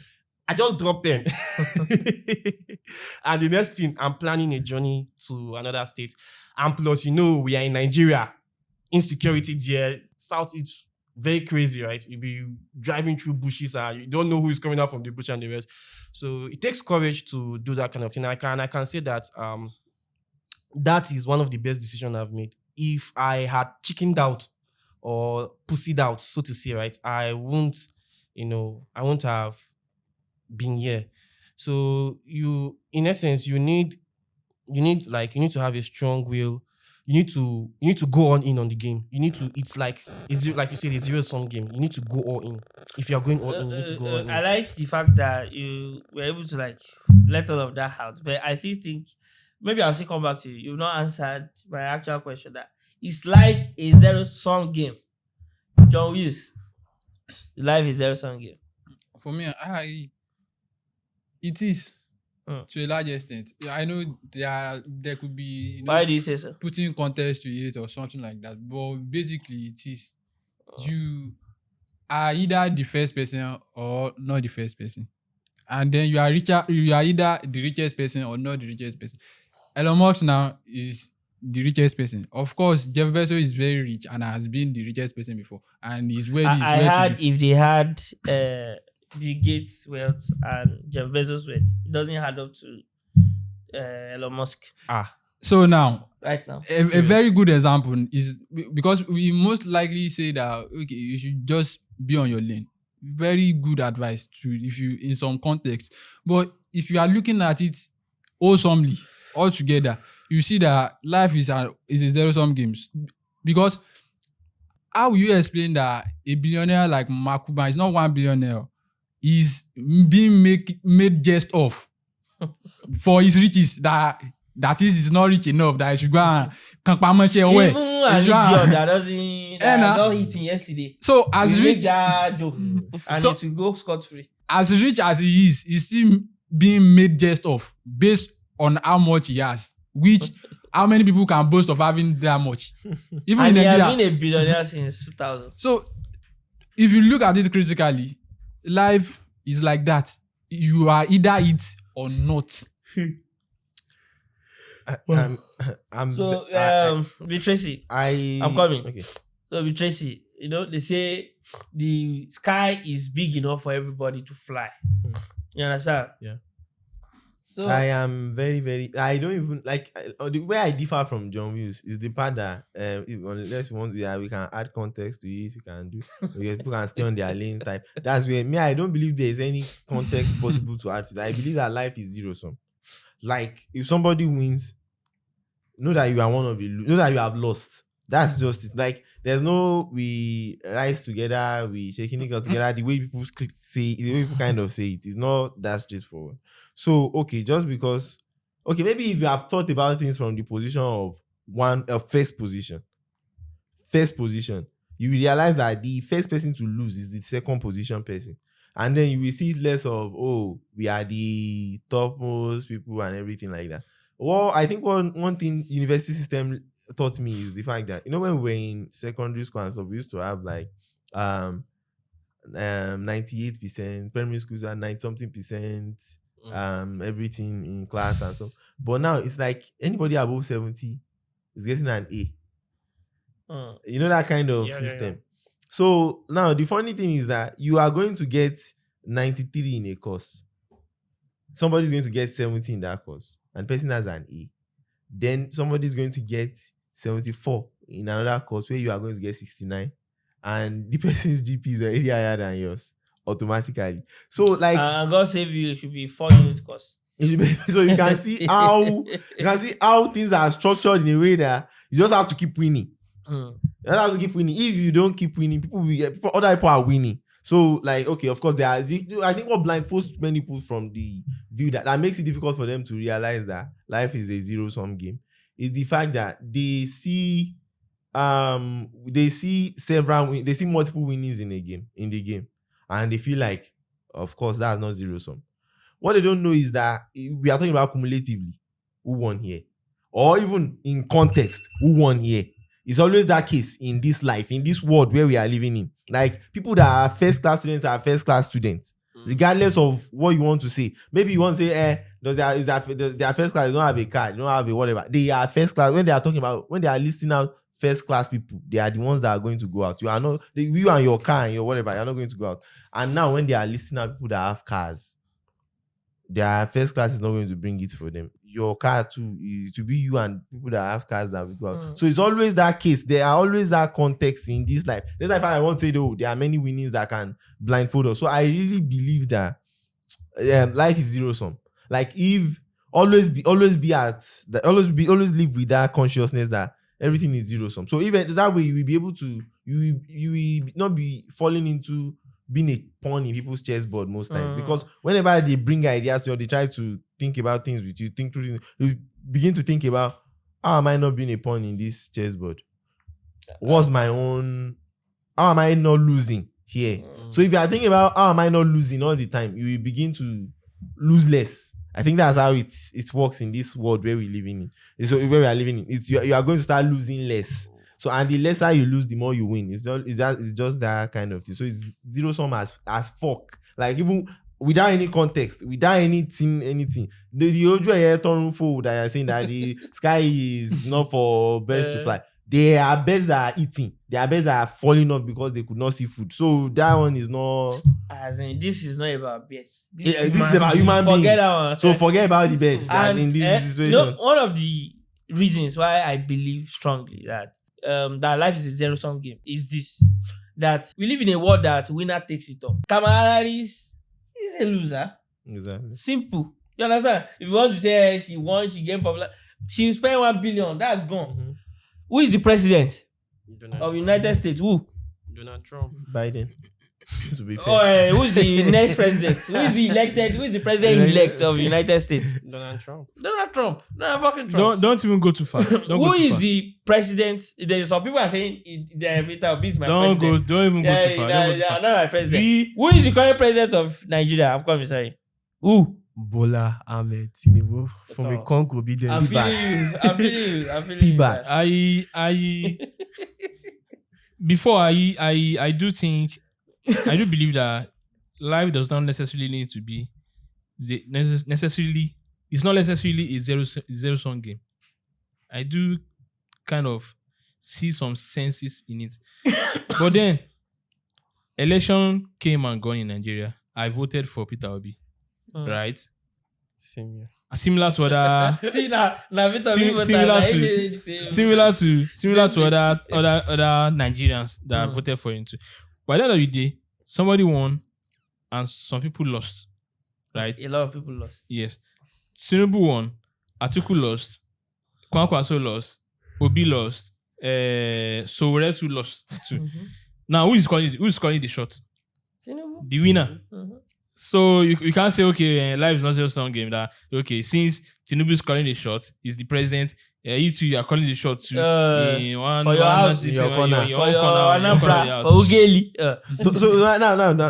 I just dropped them. And the next thing, I'm planning a journey to another state. And plus, we are in Nigeria. Insecurity there, South is very crazy, right? You'll be driving through bushes and you don't know who is coming out from the bush and the rest. So it takes courage to do that kind of thing. I can say that that is one of the best decisions I've made. If I had chickened out or pussied out, so to say, right, I won't have been here. So in essence, you need to have a strong will. You need to go on in on the game. It's like you said, a zero-sum game. You need to go all in. If you're going all in, you need to go all in. I like the fact that you were able to like let all of that out. But I still think maybe I'll still come back to you. You've not answered my actual question. That is life a zero-sum game? John Wills, life is a zero-sum game. For me, it is to a large extent. I know there could be Why do you say so? putting context to it or something like that, but basically it is you are either the first person or not the first person, and then you are either the richest person or not the richest person. Elon Musk now is the richest person. Of course, Jeff Bezos is very rich and has been the richest person before, and is where I heard if they had Bill Gates' wealth and Jeff Bezos' wealth, it doesn't add up to Elon Musk So now, right now. a very good example is because we most likely say that okay, you should just be on your lane. Very good advice if you in some context, but if you are looking at it wholesomely altogether, you see that life is a zero-sum game. Because how will you explain that a billionaire like Makuba is not 1 billionaire, is being made jest of for his riches that is not rich enough, that he should go and Even an idiot that doesn't not eating yesterday. So as rich that joke and So- it will go scot-free. as rich as he is, he's still being made jest of based on how much he has. Which how many people can boast of having that much? Even And in he has Nigeria. been a billionaire since 2000. So if you look at it critically, life is like that. You are either it or not. So, Tracy, I'm coming. Okay. So, Tracy, they say the sky is big enough for everybody to fly. You understand? Yeah. So, I am very, very. I don't even like the way I differ from John Wills is the part that unless we can add context to it, we can do. People can stay on their lane type. That's where me. I don't believe there is any context possible to add to that. I believe that life is zero-sum. Like if somebody wins, know that you are one of the. Know that you have lost. That's just it. Like there's no we rise together, we shaking it together. The way people say, the way people kind of say it is not that straightforward. So okay, just because maybe if you have thought about things from the position of first position, you will realize that the first person to lose is the second position person, and then you will see it less of we are the topmost people and everything like that. Well, I think one thing university system taught me is the fact that when we were in secondary school and stuff, we used to have like 98%, primary schools are 90-something%, everything in class and stuff. But now it's like anybody above 70 is getting an A. That kind of system. Yeah. So now the funny thing is that you are going to get 93 in a course. Somebody's going to get 70 in that course, and the person has an A. Then somebody's going to get 74 in another course where you are going to get 69, and the person's GP is already higher than yours automatically. So like, and God save you, it should be 4 units course. So you can see how things are structured in a way that you just have to keep winning. You just have to keep winning. If you don't keep winning, other people are winning. So like, okay, of course I think what blindfolds many people from the view that makes it difficult for them to realize that life is a zero-sum game is the fact that they see multiple winnings in the game, and they feel like, of course, that's not zero-sum. What they don't know is that we are talking about cumulatively. who won here? Or even in context, who won here? It's always that case in this life, in this world where we are living in. Like, people that are first class students are first class students, regardless of what you want to say. Maybe you want to say, they are first class, they don't have a car, they don't have a whatever. They are first class. When they are talking about, when they are listing out first class people, they are the ones that are going to go out. You are not, you and your car and your whatever, you're not going to go out. And now when they are listing out people that have cars, their first class is not going to bring it for them. Your car too, to be you and people that have cars that will go out. So it's always that case. There are always that context in this life. That's why I want to say, though, there are many winnings that can blindfold us. So I really believe that life is zero sum. Like, if always live with that consciousness that everything is zero sum. So even that way, you will be able to, you will not be falling into being a pawn in people's chessboard most times, because whenever they bring ideas to you, they try to think about things with you, think through things, you begin to think about, how am I not being a pawn in this chessboard? How am I not losing here? So if you are thinking about how am I not losing all the time, you will begin to lose less. I think that's how it works in this world where we live in. So where we are living in, you are going to start losing less. So, and the lesser you lose, the more you win. It's just that kind of thing. So it's zero sum as fuck. Like, even without any context, without anything. The Ojo that you're saying that the sky is not for birds to fly. There are birds that are eating. There are birds that are falling off because they could not see food. So that one is not. As in, this is not about birds. This is about human beings. Forget that one. So forget about the birds. And in this situation, one of the reasons why I believe strongly that life is a zero-sum game is this: that we live in a world that winner takes it all. Kamala Harris is a loser. Exactly. Simple. You understand? If you want to say she won, she gained popular, she spent $1 billion. That's gone. Who is the president of United States? Who? Donald Trump. Biden. To be fair. Who is the next president? Who is the president-elect of United States? Donald Trump. Donald fucking Trump. Don't even go too far. Who is the president? There's some people are saying Peter Obi is my president. Don't even go too far. Not my president. Who is the current president of Nigeria? I'm coming, sorry. Who? Bola Ahmed Tinubu from a Congo obedient. I'm feeling you. P-back. I do think, I do believe that life does not necessarily need to be it's not necessarily a zero-sum game. I do kind of see some senses in it. But then, election came and gone in Nigeria. I voted for Peter Obi. Right? Similar to other other Nigerians that voted for him too. By the end of the day, somebody won and some people lost. Right? A lot of people lost. Yes. Tinubu won, Atiku lost, Kwankwaso lost, Obi lost, Soweretu lost too. Now who is calling the shot? Tinubu. The winner. So you can't say, okay, life is not a song game. That, okay, since Tinubu is calling the shot, he's the president, you two are calling the shot too. For your house, your corner. For Ugeli. So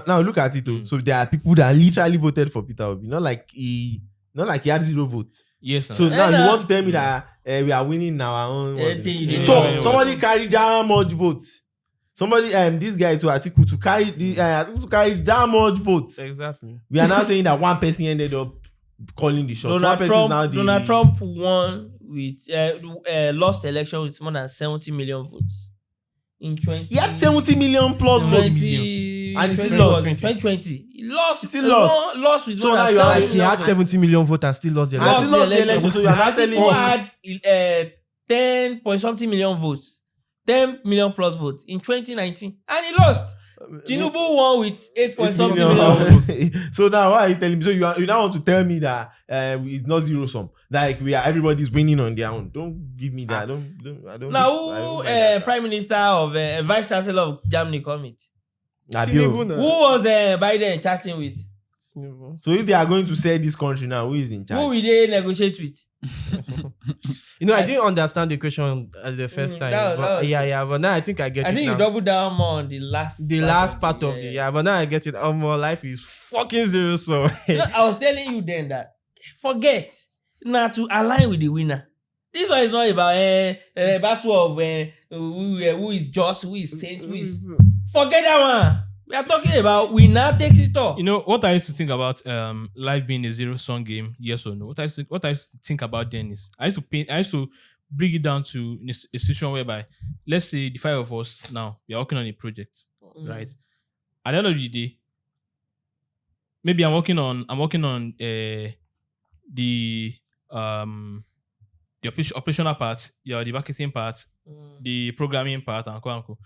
now look at it though. So there are people that literally voted for Peter Obi. Not like he had 0 votes. Yes. So now you want to tell me that we are winning our own. So somebody carried that much votes. Somebody, this guy to Atiku to carry that much votes. Exactly. We are now saying that one person ended up calling the shot. Donald Trump won with lost election with more than 70 million votes in 20. He had 70 million plus votes, and he still lost. 2020, he lost. He still lost. Lost with so more now than you are 70 He had 70 million votes and still lost the election. election. Lost the election. So you are not telling Who me had 10 point something million votes. 10 million plus votes in 2019 and he lost. Tinubu won with 8 point something million votes. So now why are you telling me? So you now want to tell me that it's not zero sum? Like everybody's winning on their own. Don't give me that. I don't. Now who Prime Minister of Vice Chancellor of Germany come it? Who was Biden chatting with? So if they are going to sell this country now, who is in charge? Who will they negotiate with? I didn't understand the question at the first time. But now I think I get it. I think now. you double down more on the last part of the but now I get it. More life is fucking zero. So I was telling you then that forget Now to align with the winner. This one is not about battle of who is just, who is saint, who is. Forget that one. We are talking about winner takes it all. You know what I used to think about life being a zero-sum game, yes or no. What I used to think about then is I used to bring it down to a situation whereby, let's say the 5 of us now, we are working on a project, right? At the end of the day, maybe I'm working on the operational part, the marketing part, the programming part, and quote unquote.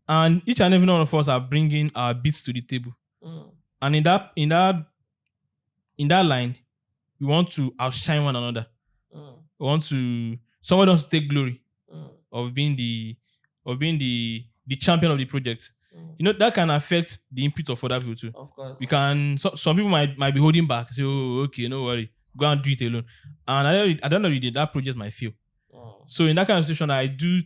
And each and every one of us are bringing our bits to the table. And in that line, we want to outshine one another. We want to, someone wants to take glory of being the champion of the project. You know, that can affect the input of other people too. Of course. We can, some people might be holding back. Say, oh, okay, no worry, go and do it alone. And I don't know if that project might fail. So in that kind of situation, I do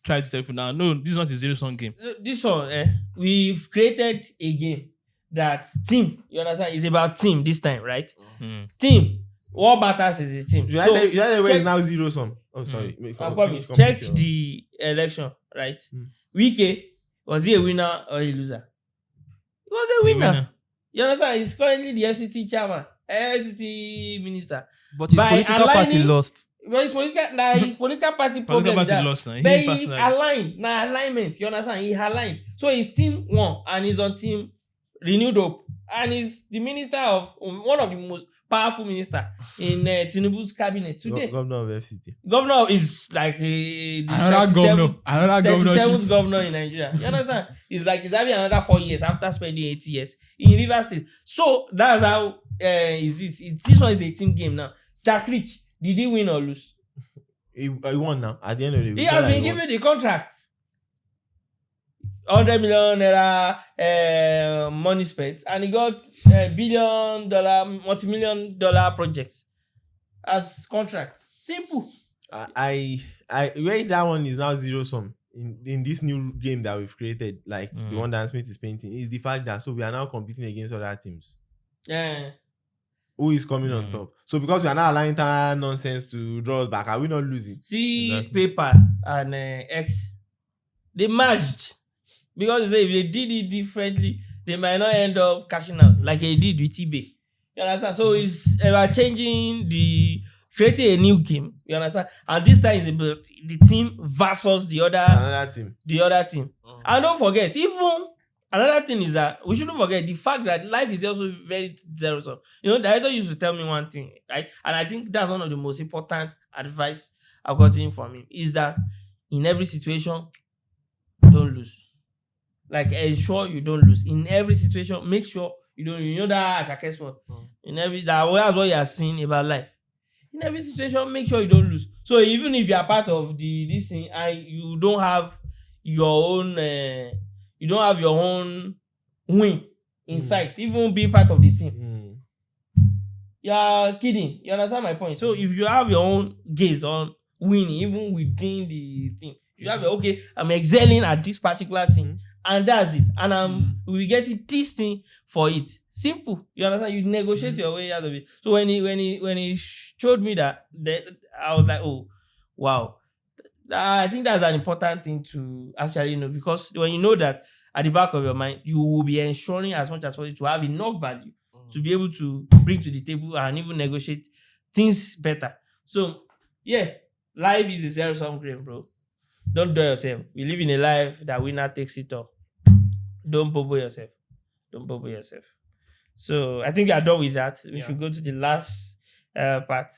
try to tell people now, no, this is not a zero-sum game. This one, we've created a game that team, you understand, is about team this time, right? Team. What matters is a team. United way is now zero-sum. Oh, sorry. Check the election, right? Wike, was he a winner or a loser? He was a winner. You understand? He's currently the FCT chairman, FCT minister. But his political party lost. Well, his political party problem is that. Lost, but he aligned. Now alignment. You understand? He aligned. So his team won, and he's on team Renewed Hope, and he's the minister of one of the most powerful minister in Tinubu's cabinet today. Governor of FCT. Governor is like another governor. 37th governor in Nigeria. You understand? He's having another 4 years after spending 8 years in Rivers State. So that's how this one is a team game now. Jack Rich, did he win or lose? He won now. At the end of the day, he has been given the contract. 100 million naira money spent, and he got $1 billion, multi-million dollar projects as contract. Simple. I where that one is now zero-sum in this new game that we've created, like the one that Smith is painting, is the fact that so we are now competing against other teams. Yeah. Who is coming on top? So because we are not allowing internal nonsense to draw us back, are we not losing? See, PayPal and X, they merged. Because if they did it differently, they might not end up cashing out like they did with eBay. You understand? So it's about creating a new game. You understand? And this time is about the team versus the other team. And don't forget, even another thing is that we shouldn't forget the fact that life is also very zero-sum. You know, the director used to tell me one thing, right? And I think that's one of the most important advice I've gotten from him, is that in every situation, don't lose. Like, ensure you don't lose. In every situation, make sure you don't. You know that Ashake one. That's what you are seeing about life. In every situation, make sure you don't lose. So even if you are part of this thing and you don't have your own, win in sight, even being part of the team, you are kidding. You understand my point? So if you have your own gaze on winning, even within the team, you have I'm excelling at this particular thing. And that's it. And we getting this thing for it. Simple. You understand? You negotiate your way out of it. So when he showed me that, I was like, oh, wow. I think that's an important thing to actually know, because when you know that at the back of your mind, you will be ensuring as much as possible to have enough value to be able to bring to the table and even negotiate things better. So, yeah, life is a zero-sum game, bro. Don't do yourself. We live in a life that winner takes it all. Don't bubble yourself. So I think we are done with that. We should go to the last part.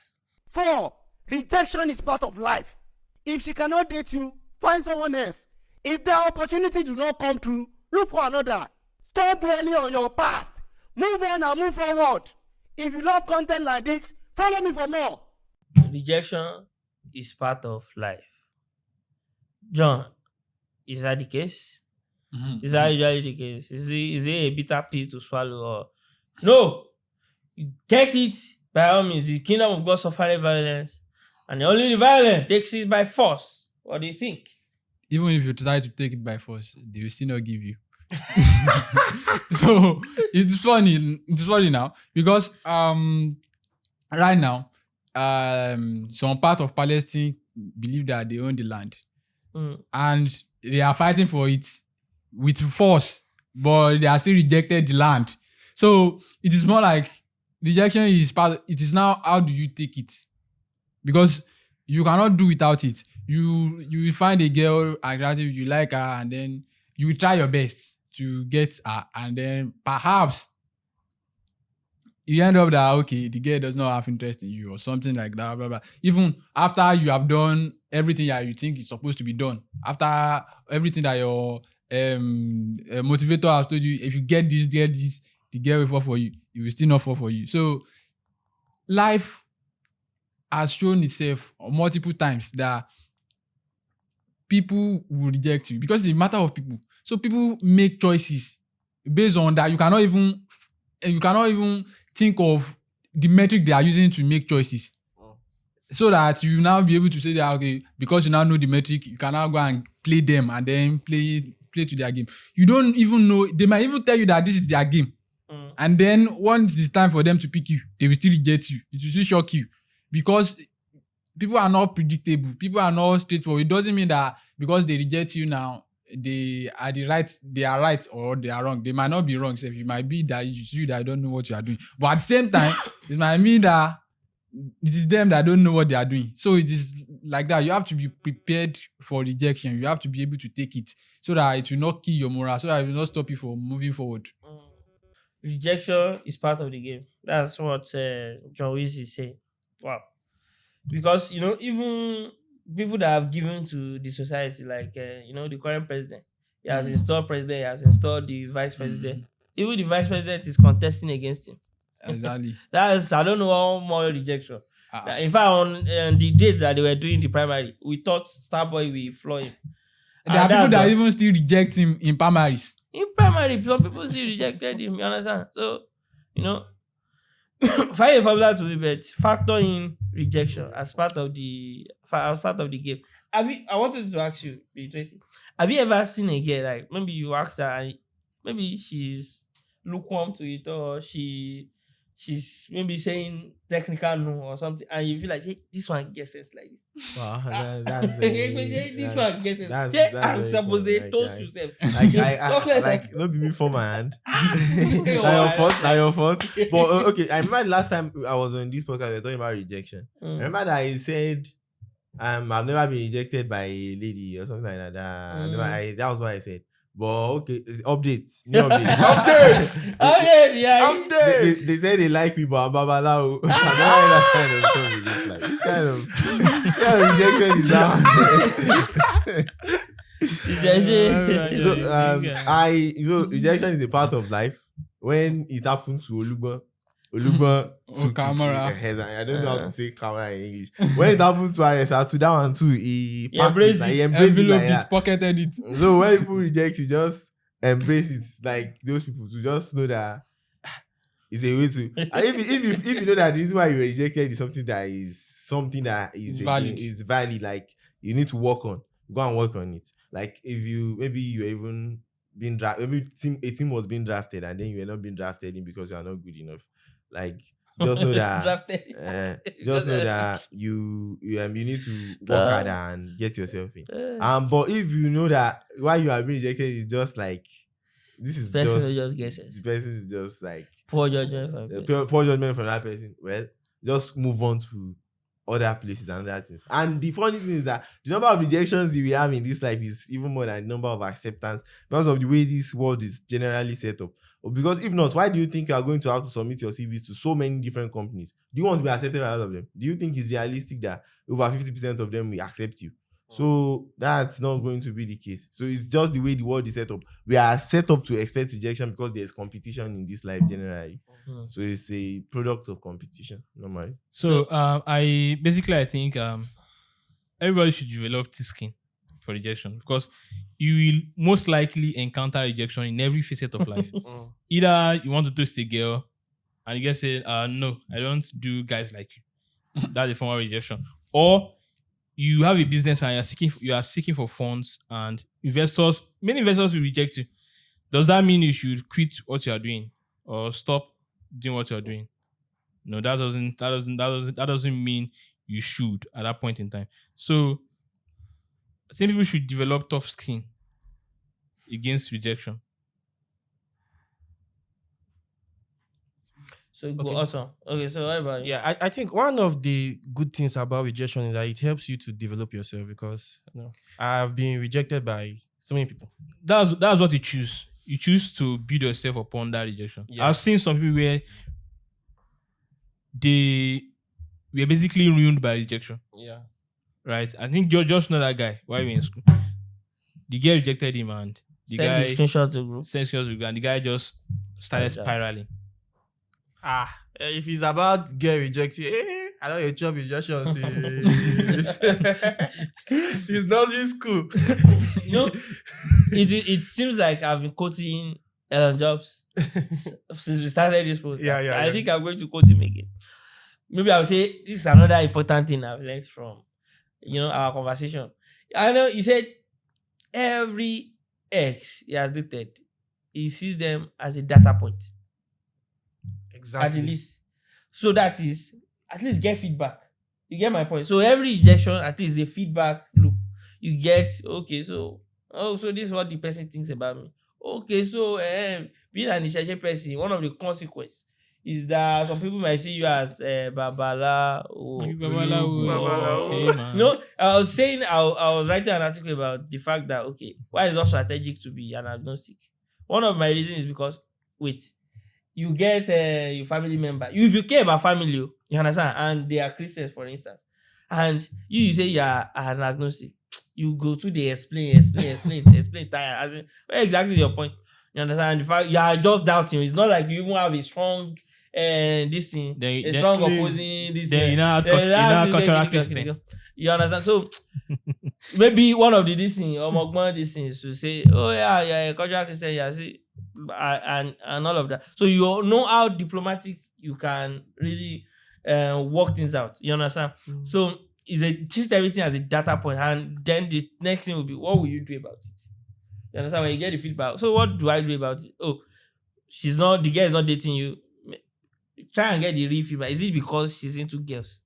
4. Rejection is part of life. If she cannot date you, find someone else. If the opportunity do not come through, look for another. Stop dwelling on your past. Move on and move forward. If you love content like this, follow me for more. Rejection is part of life. John, is that the case? Is that usually the case? Is it a bitter pill to swallow? Or no? You get it by all means. The kingdom of God suffering violence, and only the violent takes it by force. What do you think? Even if you try to take it by force, they will still not give you. So it's funny now because right now some part of Palestine believe that they own the land, Mm. and they are fighting for it with force, but they are still rejected the land. So it is more like rejection is part. It is now, how do you take it? Because you cannot do without it. You will find a girl attractive, you like her, and then you will try your best to get her, and then perhaps you end up that, okay, the girl does not have interest in you or something like that, blah, blah. Even after you have done everything that you think is supposed to be done, after everything that your motivator has told you, if you get this, the girl will fall for you. It will still not fall for you. So life has shown itself multiple times that people will reject you because it's a matter of people. So people make choices based on that. You cannot even think of the metric they are using to make choices. So that you now be able to say that, okay, because you now know the metric, you can now go and play them and then play to their game. You don't even know. They might even tell you that this is their game. And then once it's time for them to pick you, they will still reject you. It will still shock you. Because people are not predictable. People are not straightforward. It doesn't mean that because they reject you now, they are right or they are wrong. They might not be wrong. So it might be that it's you that don't know what you are doing. But at the same time, it might mean that it is them that don't know what they are doing. So it is like that. You have to be prepared for rejection. You have to be able to take it so that it will not kill your morale, so that it will not stop you from moving forward. Rejection is part of the game. That's what John Wies is saying. Wow. Because, even people that have given to the society, like, the current president, he has installed president, he has installed the vice president. Even the vice president is contesting against him. Exactly. I don't know how more rejection. In fact, on the days that they were doing the primary, we thought Starboy will floor him. There are people that even still reject him in primaries. In primary, some people still rejected him. You understand? So, find a formula to be bet. Factor in rejection as part of the game. I wanted to ask you, Tracy, have you ever seen a girl, like maybe you asked her and maybe she's lukewarm to it, or she's maybe saying technical no or something, and you feel like, hey, this one gets sense like this. Wow, that's this one gets sense. that's I'm supposed to toast like, yourself. like don't be me for my hand. Now your fault. But okay, I remember last time I was on this podcast, we were talking about rejection. Remember that I said, I've never been rejected by a lady or something like that. That was what I said. But okay, updates. New updates. Updates! Updates! They said they like me, but I'm Babalao. I don't know that kind of stuff with this. Like, which kind of rejection is that? So rejection is a part of life. When it happened to Oluba Camera. I don't know how to say camera in English. When it happened to RSR, to that one too, he embraced it like that. Pocketed it. So when people reject you, just embrace it. Like those people to just know that it's a way to. And if you know that the reason why you were rejected is something that is valid, like you need to work on. Go and work on it. Like if maybe you're even being drafted, maybe a team was being drafted and then you were not being drafted in because you are not good enough. Like just know that you need to work harder and get yourself in. But if you know that why you are being rejected is just like this is the person is just like poor judgment from that person. Well, just move on to other places and other things. And the funny thing is that the number of rejections you will have in this life is even more than the number of acceptance because of the way this world is generally set up. Because if not, why do you think you are going to have to submit your CVs to so many different companies? Do you want to be accepted by all of them? Do you think it's realistic that over 50% of them will accept you? So that's not going to be the case. So it's just the way the world is set up. We are set up to expect rejection because there's competition in this life generally. So it's a product of competition normally. So I think everybody should develop thick skin for rejection because you will most likely encounter rejection in every facet of life. Either you want to toast a girl and you get said, no, I don't do guys like you. That's a form of rejection. Or you have a business and you are seeking for funds and many investors will reject you. Does that mean you should quit what you are doing or stop doing what you are doing? No, that doesn't mean you should at that point in time. So I think people should develop tough skin against rejection. So go Okay. awesome. Okay, so what about you? Yeah, I think one of the good things about rejection is that it helps you to develop yourself because I've been rejected by so many people. That's what you choose. You choose to build yourself upon that rejection. Yeah. I've seen some people where they were basically ruined by rejection. Yeah. Right? I think you just know that guy while we were in school. The girl rejected him and the Send guy the screenshot to group. sent screenshots to the guy, and the guy just started spiraling. If it's about get rejected, I know your job rejection since nursery school. You know, it seems like I've been quoting Elon Jobs since we started this podcast. Yeah. I think I'm going to quote him again. Maybe I'll say this is another important thing I've learned from our conversation. I know you said every ex he has dated, he sees them as a data point. Exactly. At least. So that is, at least get feedback. You get my point. So every rejection, at least a feedback loop. You get, okay, so this is what the person thinks about me. Okay, so being an rejection person, one of the consequences is that some people might see you as Babala or Okay, man. No, I was writing an article about the fact that, okay, why is it not strategic to be an agnostic? One of my reasons is because, you get your family member. If you care about family, you understand, and they are Christians, for instance, and you say you are an agnostic, you go to the explain, tire. As in, where exactly your point? You understand? The fact you are just doubting. It's not like you even have a strong this thing, a strong opposing this. Then you know how cultural Christian. You understand? So maybe one of the this thing or Mogban this thing is to say, oh yeah, cultural Christian, yeah, see, and all of that. So you know how diplomatic you can really work things out. You understand? So treat everything as a data point, and then the next thing will be, what will you do about it? You understand? When you get the feedback, so what do I do about it? Oh, the girl is not dating you. Try and get the real feedback. Is it because she's into girls?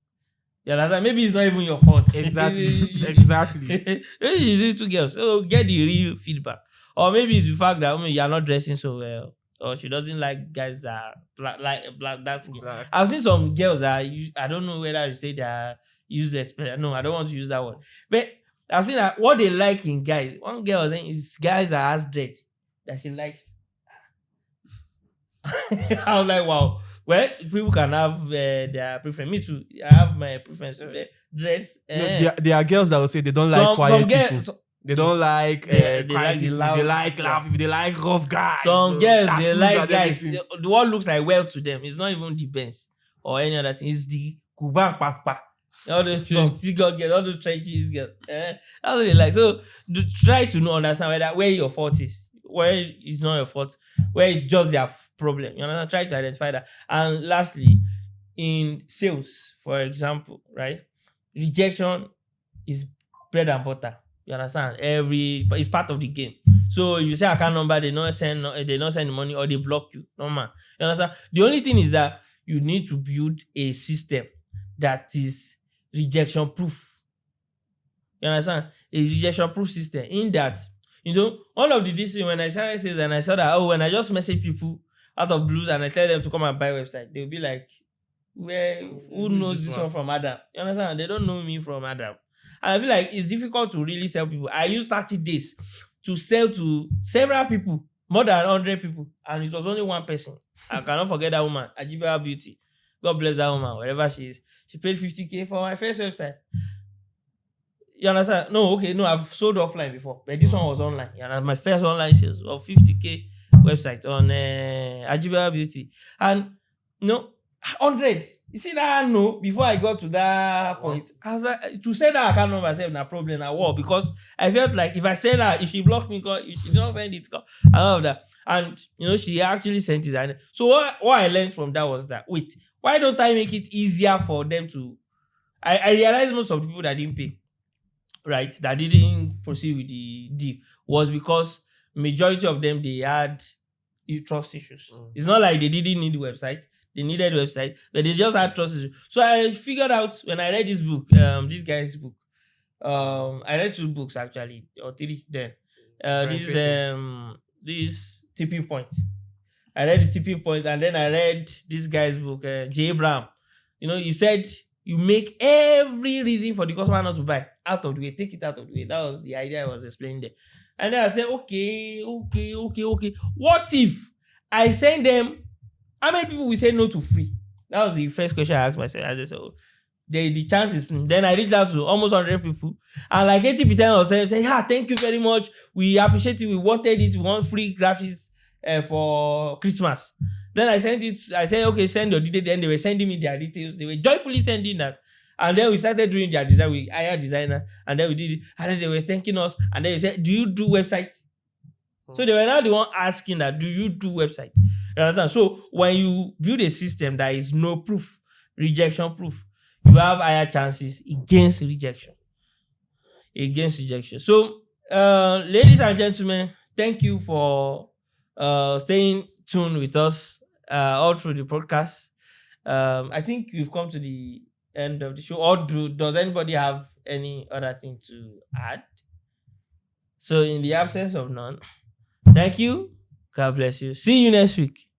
You understand? Maybe it's not even your fault. Exactly. Maybe she's into girls. So get the real feedback. Or maybe it's the fact that you are not dressing so well, or she doesn't like guys that black dark skin. I've seen some girls that I don't know whether you say they are useless. No, I don't want to use that word. But I've seen that what they like in guys. One girl was saying is guys that has dread that she likes. I was like, wow. Well, people can have their preference. Me too. I have my preference. Dreads. There are girls that will say they don't like quiet people. They don't like they quiet like the people. loud, They like loud people. They like rough guys. Some girls, they tattoos like and guys. everything. The one looks like well to them. It's not even the Benz or any other thing. It's the Kuban Papa. All those figure girls, all those trenches girls. That's what they like. So try to understand where your fault is. Where it's not your fault. Where it's just their problem. You understand? Try to identify that. And lastly, in sales, for example, right? Rejection is bread and butter. You understand? It's part of the game. So if you say account number, they not send the money or they block you. No man. You understand? The only thing is that you need to build a system that is rejection proof. You understand? A rejection proof system in that, all of this thing when I started sales and I saw that, when I just message people out of blues and I tell them to come and buy website, they'll be like, who knows this one from Adam? You understand? They don't know me from Adam. And I feel like it's difficult to really sell people. I used 30 days to sell to several people, more than 100 people, and it was only one person. I cannot forget that woman, Ajiba Beauty. God bless that woman, wherever she is. She paid 50K for my first website. You understand? No, I've sold offline before, but this one was online. You know, my first online sales of 50K website on Ajiba Beauty. And 100. You see that? No, before I got to that point, I was like, to say that I can't know myself, no problem at all, because I felt like if I said that, if she blocked me, if she don't find it, I love that. And she actually sent it. And so what I learned from that was that, why don't I make it easier for them to? I realized most of the people that didn't pay, right, that didn't proceed with the deal, was because majority of them, they had trust issues. It's not like they didn't need the website. They needed website, but they just had trust issues. So I figured out when I read this book, this guy's book. I read 2 books actually, or 3 then. This Tipping Point. I read the Tipping Point, and then I read this guy's book, J. Bram. He said you make every reason for the customer not to buy out of the way, take it out of the way. That was the idea I was explaining there. And then I said, okay. What if I send them? How many people will say no to free? That was the first question I asked myself. I said, so the chances. Then I reached out to almost 100 people, and like 80% of them said, "Yeah, thank you very much. We appreciate it. We wanted it. We want free graphics for Christmas." Then I sent it. I said, "Okay, send your details." Then they were sending me their details. They were joyfully sending that, and then we started doing their design. We hired a designer, and then we did it. And then they were thanking us, and then they said, "Do you do websites?" So they were now the one asking that, "Do you do website?" You understand? So when you build a system that is no proof, rejection proof, you have higher chances against rejection. So, ladies and gentlemen, thank you for staying tuned with us all through the podcast. I think we've come to the end of the show. Or does anybody have any other thing to add? So, in the absence of none, thank you. God bless you. See you next week.